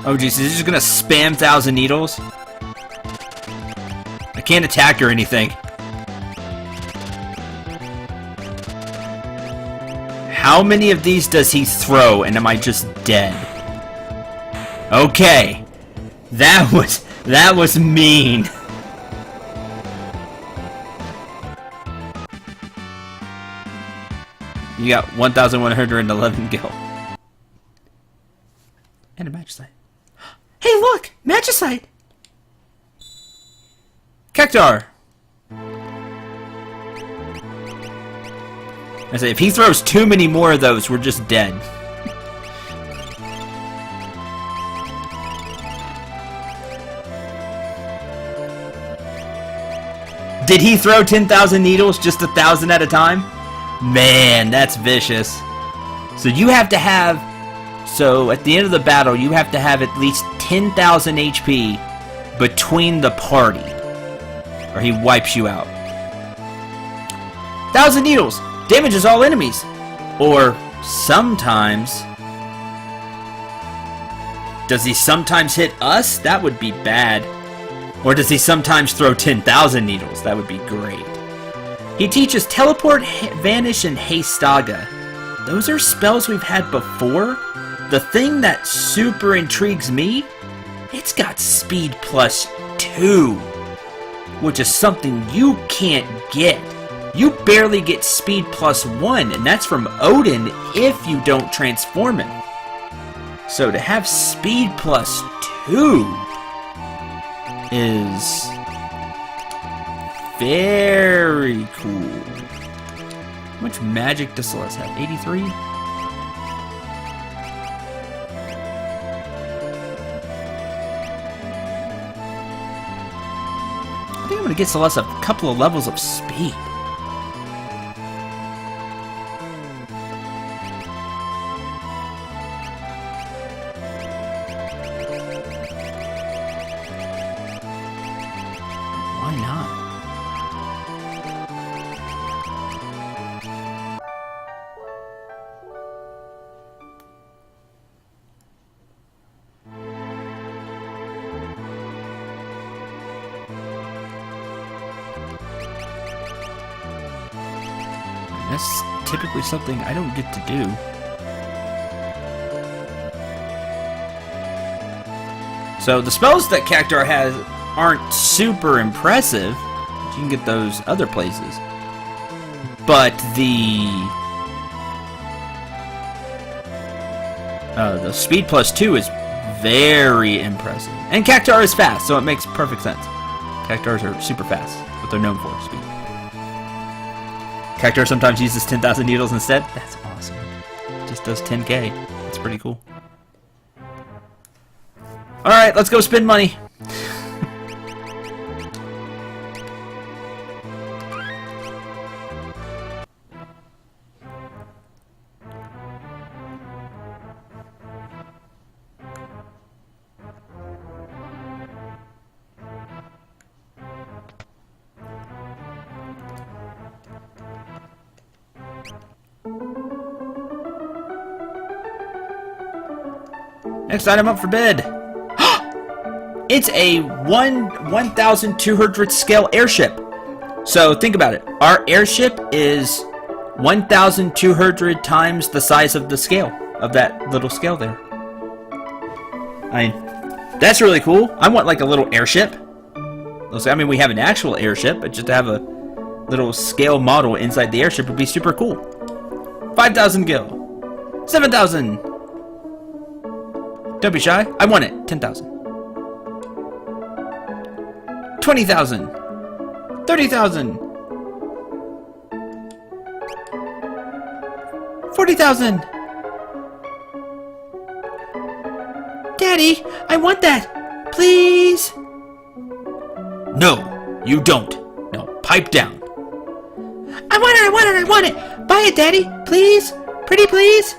Oh geez, is he just gonna spam 1,000 needles? I can't attack or anything. How many of these does he throw and am I just dead? Okay. That was mean. You got 1,111 gil. And a magicite. Hey look! Magicite! Cactuar! I say, if he throws too many more of those, we're just dead. Did he throw 10,000 needles, just 1,000 at a time? Man, that's vicious. So you have to have... So, at the end of the battle, you have to have at least 10,000 HP between the party. Or he wipes you out. 1,000 needles! Damages all enemies. Or sometimes... Does he sometimes hit us? That would be bad. Or does he sometimes throw 10,000 needles? That would be great. He teaches Teleport, Vanish, and Hastaga. Those are spells we've had before. The thing that super intrigues me, it's got Speed +2. Which is something you can't get. You barely get Speed +1, and that's from Odin if you don't transform him. So to have Speed +2 is very cool. How much magic does Celeste have? 83? I think I'm going to get Celeste a couple of levels of speed. Why not? That's typically something I don't get to do. So the spells that Cactuar has aren't super impressive. You can get those other places. But the speed +2 is very impressive. And Cactuar is fast, so it makes perfect sense. Cactuars are super fast, what they're known for, speed. Cactuar sometimes uses 10,000 needles instead. That's awesome. Just does 10k. That's pretty cool. Alright, let's go spend money. Next item up for bid. It's a 1,200 scale airship. So think about it. Our airship is 1,200 times the size of the scale, of that little scale there. I mean, that's really cool. I want like a little airship. I mean, we have an actual airship, but just to have a little scale model inside the airship would be super cool. 5,000 gil. 7,000. Don't be shy. I want it. 10,000. 20,000. 30,000. 40,000. Daddy, I want that. Please. No, you don't. No, pipe down. I want it, I want it, I want it. Buy it, Daddy. Please. Pretty please.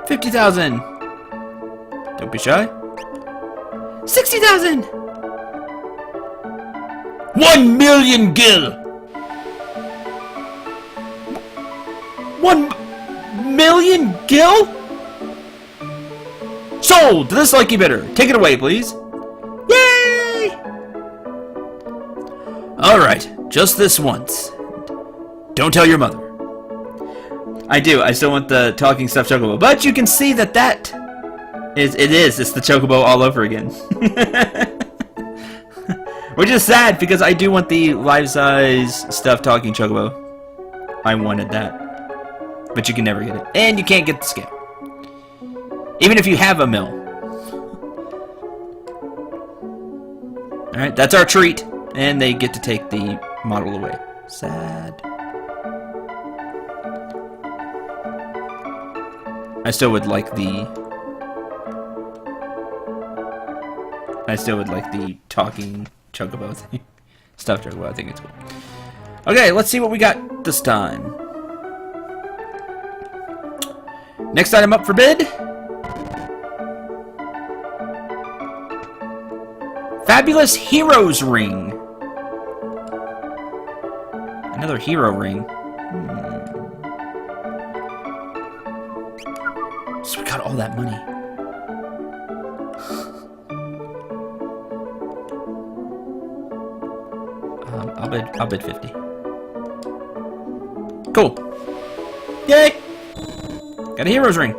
50,000. Don't be shy. 60,000. 1 million gil. 1 million gil? Sold to this lucky bidder. Take it away, please. Yay! Alright, just this once. Don't tell your mother. I do. I still want the talking stuffed chocobo. But you can see that it's the chocobo all over again. Which is sad because I do want the life-size stuffed talking chocobo. I wanted that. But you can never get it. And you can't get the scale. Even if you have a mill. Alright, that's our treat. And they get to take the model away. Sad. I still would like the talking chocobo thing. Stuffed chocobo, I think it's cool. Okay, let's see what we got this time. Next item up for bid. Fabulous Heroes Ring. Another hero ring. So we got all that money. I'll bid 50. Cool. Yay! Got a hero's ring.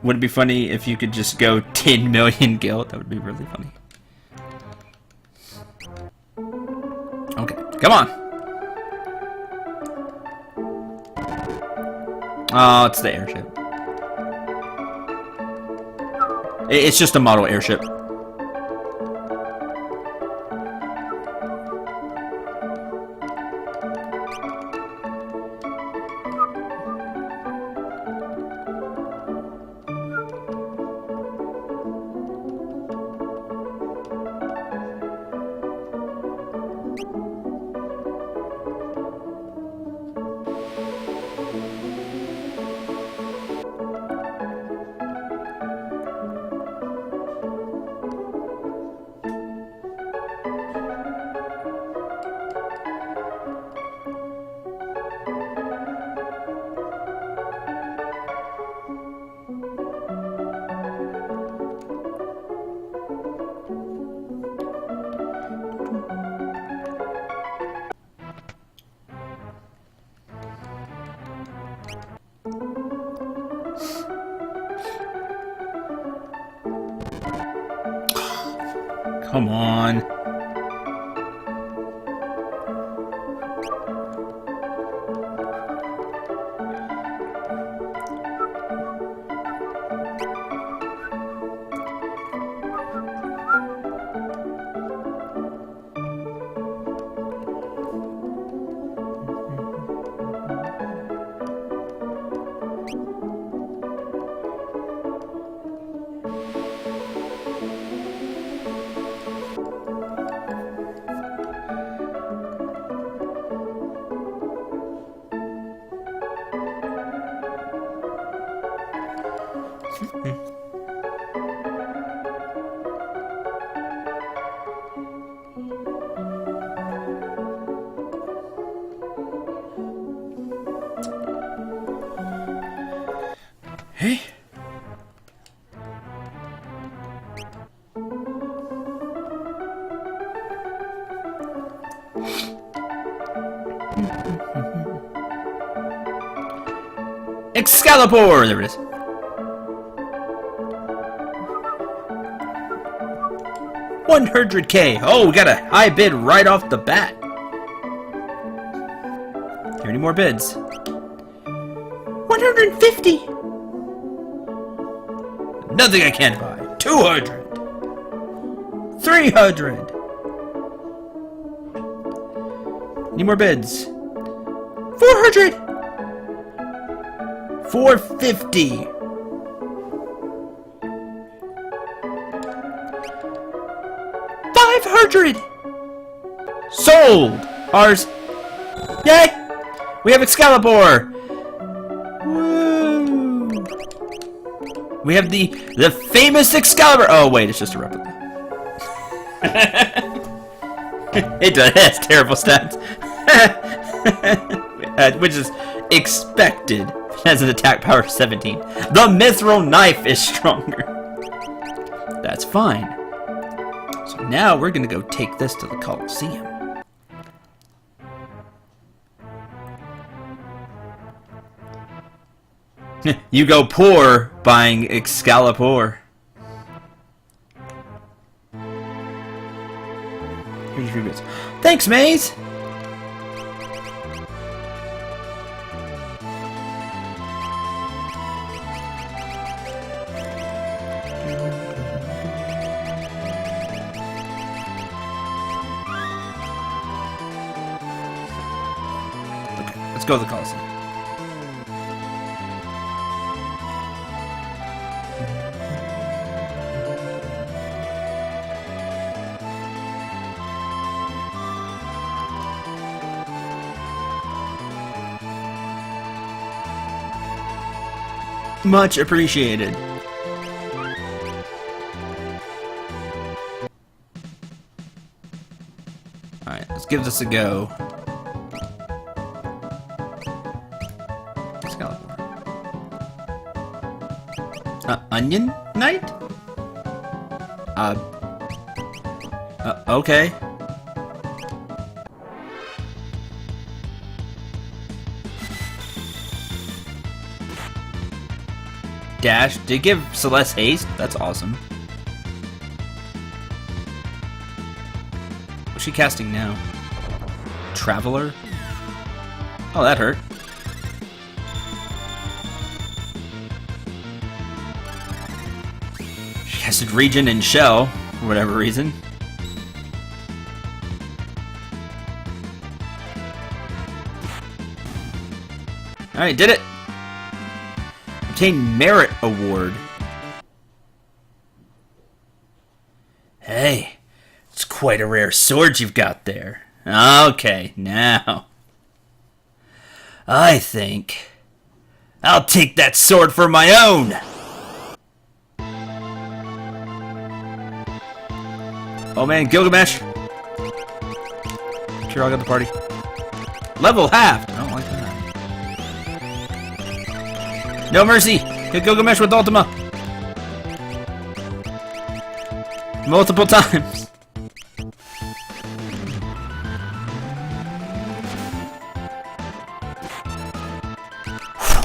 Would it be funny if you could just go 10 million gil? That would be really funny. Okay, come on. Oh, it's the airship. It's just a model airship. Come on. Hey. Excalibur! There it is. $100K. Oh, we got a high bid right off the bat. Are there any more bids? 150. Nothing I can't buy. 200. 300. Any more bids? 400. 450. 500. Sold. Ours. Yay! We have Excalibur. Woo! We have the famous Excalibur. Oh wait, it's just a replica. It has terrible stats, which is expected. It has an attack power of 17. The Mithril Knife is stronger. That's fine. So now we're gonna go take this to the Colosseum. You go poor buying Excalibur. Here's your bits. Thanks, Maze! Okay, let's go to the Colosseum. Much appreciated. Alright, let's give this a go. Excalibur. Onion Knight? Okay. Dash did give Celeste haste. That's awesome. What's she casting now? Traveler? Oh, that hurt. She casted Regen and Shell for whatever reason. Alright, did it! Obtain Merit Award. Hey, it's quite a rare sword you've got there. Okay, now. I think I'll take that sword for my own. Oh man, Gilgamesh. Sure, I'll get the party. Level halved. I don't like that. No mercy! Hit Gilgamesh with Ultima! Multiple times!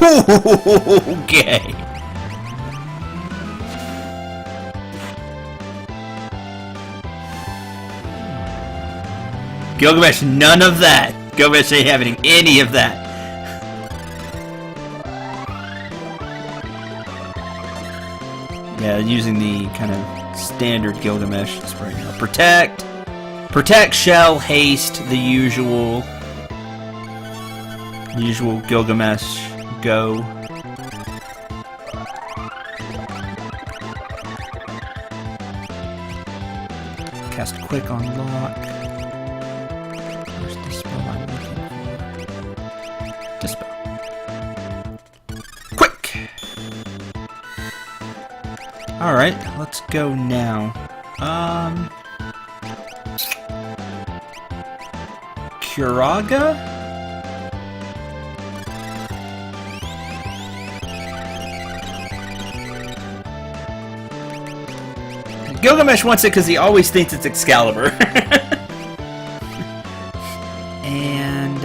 Okay! Gilgamesh, none of that! Gilgamesh ain't having any of that! Yeah, using the kind of standard Gilgamesh spray now. Protect, Shell, Haste, the usual Gilgamesh go. Cast Quick on Lock. Where's the spell I'm looking for? Dispel. Alright, let's go now. Curaga? Gilgamesh wants it because he always thinks it's Excalibur. And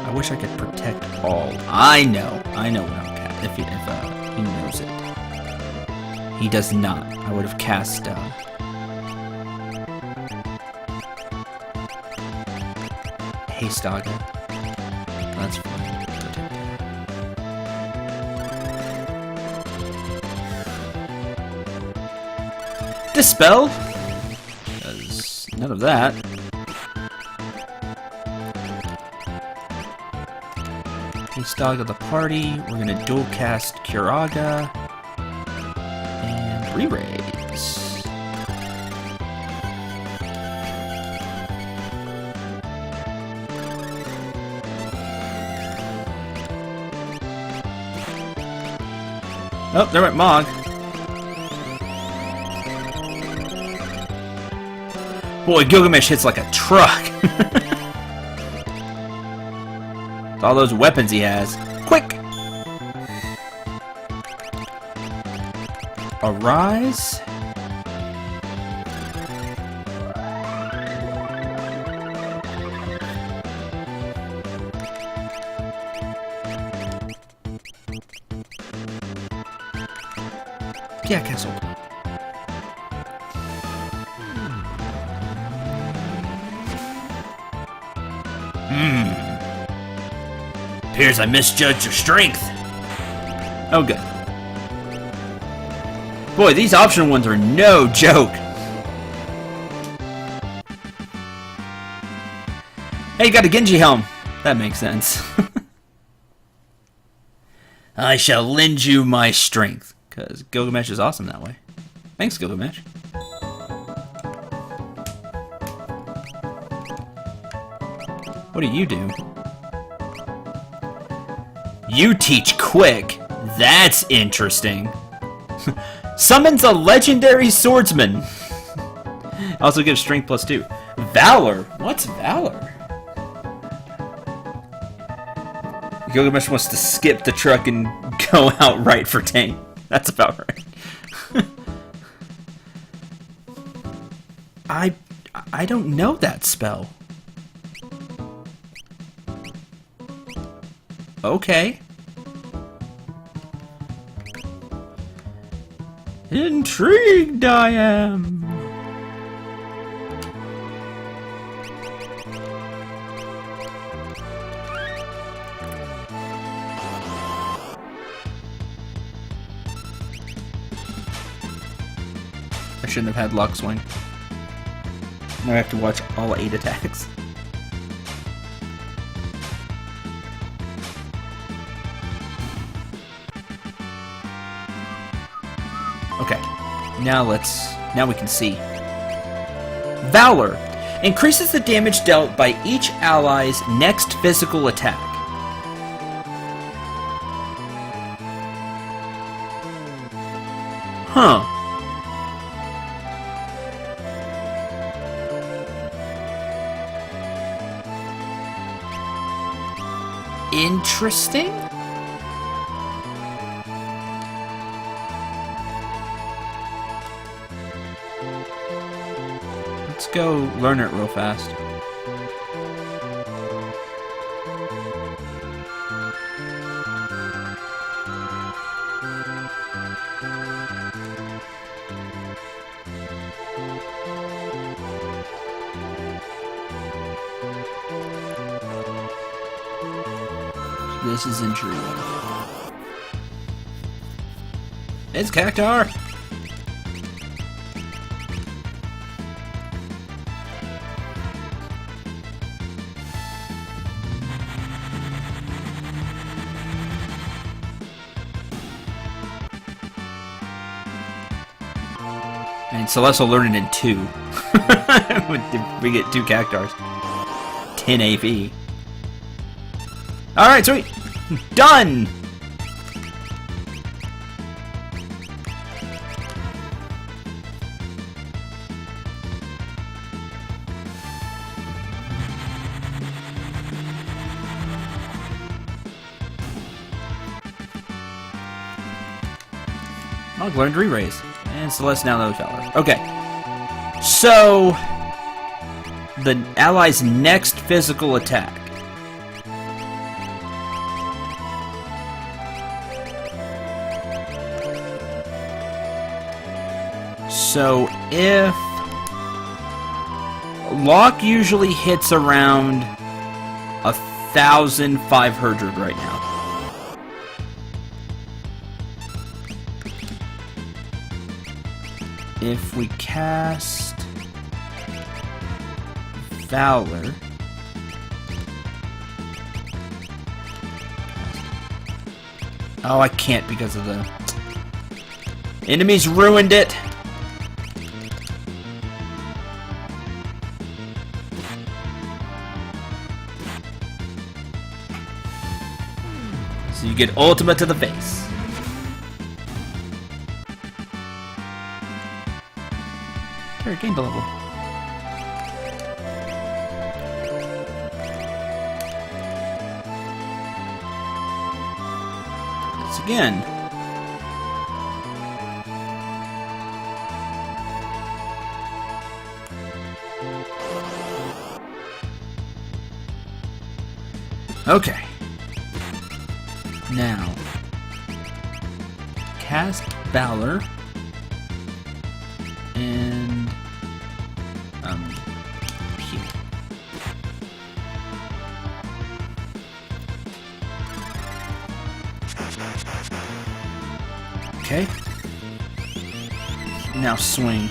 I wish I could protect all. I know what I'll cast if he knows it. He does not. I would have cast Hastaga. That's fine. Dispel? Because none of that. Hastaga the party. We're gonna dual cast Kiraga. And re-raise. Oh, there went Mog. Boy, Gilgamesh hits like a truck. With all those weapons he has. Quick! Arise. Yeah, castle. Appears I misjudged your strength. Oh, good. Boy, these optional ones are no joke. Hey, you got a Genji helm. That makes sense. I shall lend you my strength. Because Gilgamesh is awesome that way. Thanks, Gilgamesh. What do you do? You teach quick. That's interesting. Summons a legendary swordsman. Also gives strength +2. Valor? What's Valor? Gilgamesh wants to skip the truck and go outright for tank. That's about right. I don't know that spell. Okay. Intrigued I am. I shouldn't have had Lock Swing. Now I have to watch all 8 attacks. Okay, now we can see. Valor increases the damage dealt by each ally's next physical attack. Huh. Interesting. Let's go learn it real fast. This is Cendril. It's Cactar! And Celeste will learn it in 2. We get 2 Cactars. 10 AP. Alright, sweet! Done! I'll learn to re-raise. And Celeste now knows Valor. Okay. So, the ally's next physical attack. So, if... Locke usually hits around 1,500 right now. If we cast Valor, oh, I can't because of the enemies ruined it. So you get ultimate to the face. Here, gain the level. Once again. Okay. Now, cast Valor and heal. Okay. Now swing.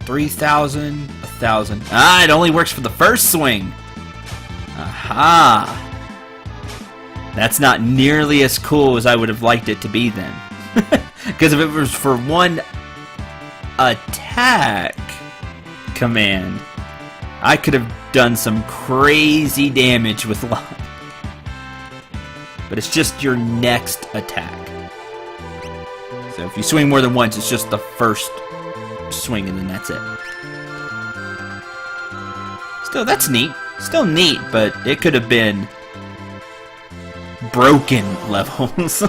$3,000, $1,000. Ah, it only works for the first swing. Aha. That's not nearly as cool as I would have liked it to be then. Because if it was for one attack command, I could have done some crazy damage with Locke. But it's just your next attack. So if you swing more than once, it's just the first swing and then that's it. Still, that's neat. Still neat, but it could have been broken levels.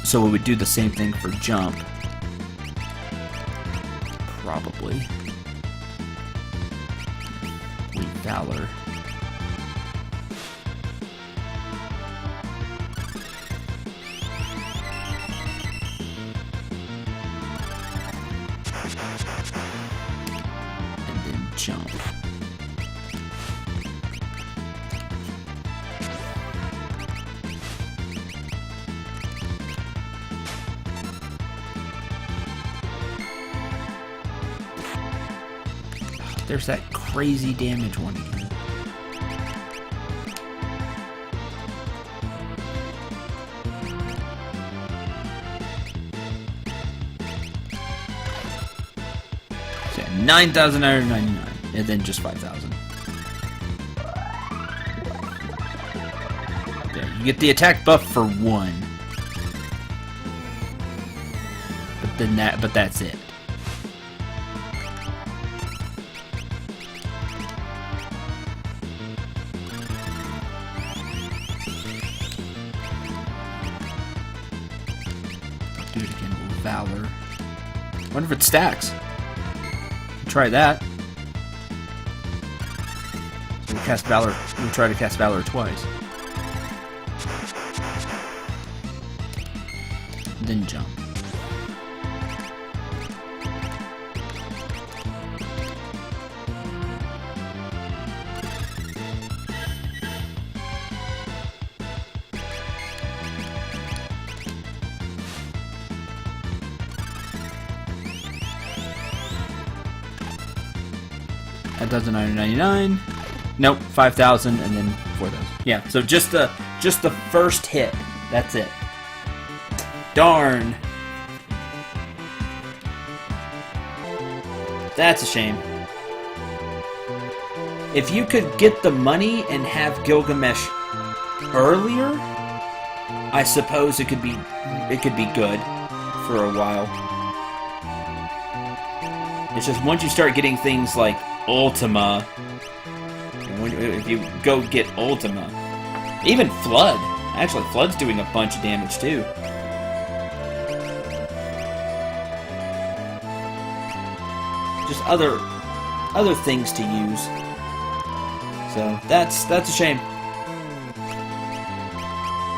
So we would do the same thing for jump. Probably. Leave Valor. And then jump. There's that crazy damage one again. So yeah, 9,999, and then just 5,000. Yeah, you get the attack buff for one, but that's it. Do it again with Valor. I wonder if it stacks. Try that. So we'll cast Valor. We'll try to cast Valor twice. Then jump. That does 999. Nope, 5,000 and then 4,000. Yeah, so just the first hit. That's it. Darn. That's a shame. If you could get the money and have Gilgamesh earlier, I suppose it could be good for a while. It's just once you start getting things like Ultima, if you go get Ultima. Even Flood. Actually, Flood's doing a bunch of damage too. Just other things to use. So that's a shame.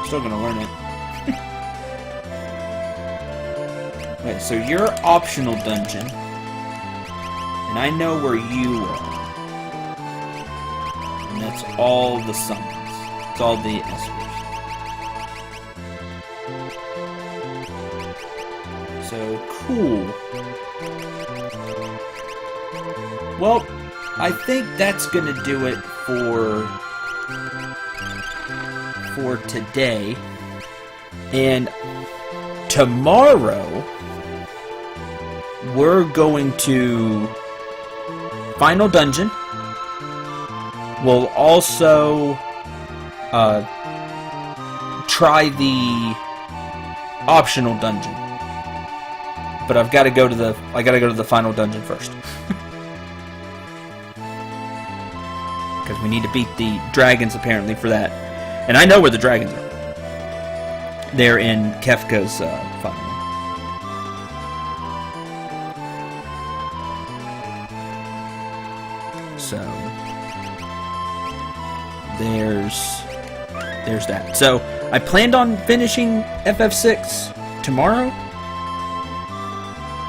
Still gonna learn it. Okay, so your optional dungeon, and I know where you are. And that's all the summons. It's all the espers. So cool. Well, I think that's gonna do it for today. And tomorrow we're going to Final Dungeon. We'll also try the optional dungeon. But I gotta go to the final dungeon first. Because we need to beat the dragons apparently for that. And I know where the dragons are. They're in Kefka's final. So there's that. So I planned on finishing FF6 tomorrow,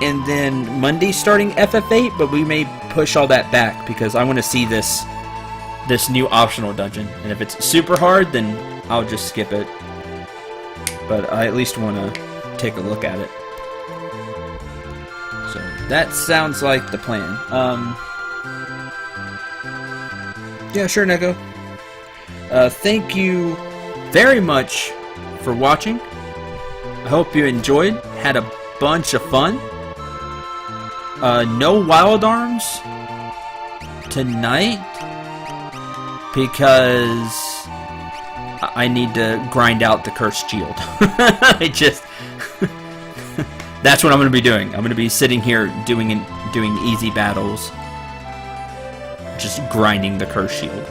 and then Monday starting FF8, but we may push all that back because I want to see this new optional dungeon. And if it's super hard, then I'll just skip it. But I at least want to take a look at it. So that sounds like the plan. Yeah, sure, Neko. Thank you very much for watching. I hope you enjoyed. Had a bunch of fun. No wild arms tonight because I need to grind out the cursed shield. That's what I'm going to be doing. I'm going to be sitting here doing easy battles, just grinding the cursed shield.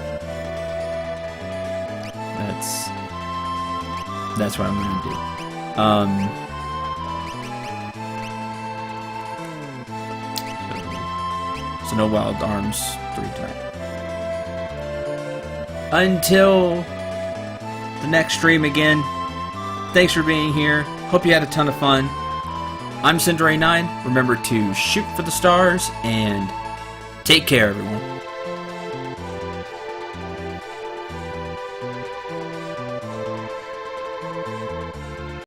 That's what I'm going to do. So no wild arms 3 times. Until the next stream again, thanks for being here. Hope you had a ton of fun. I'm Cendril 9. Remember to shoot for the stars and take care, everyone.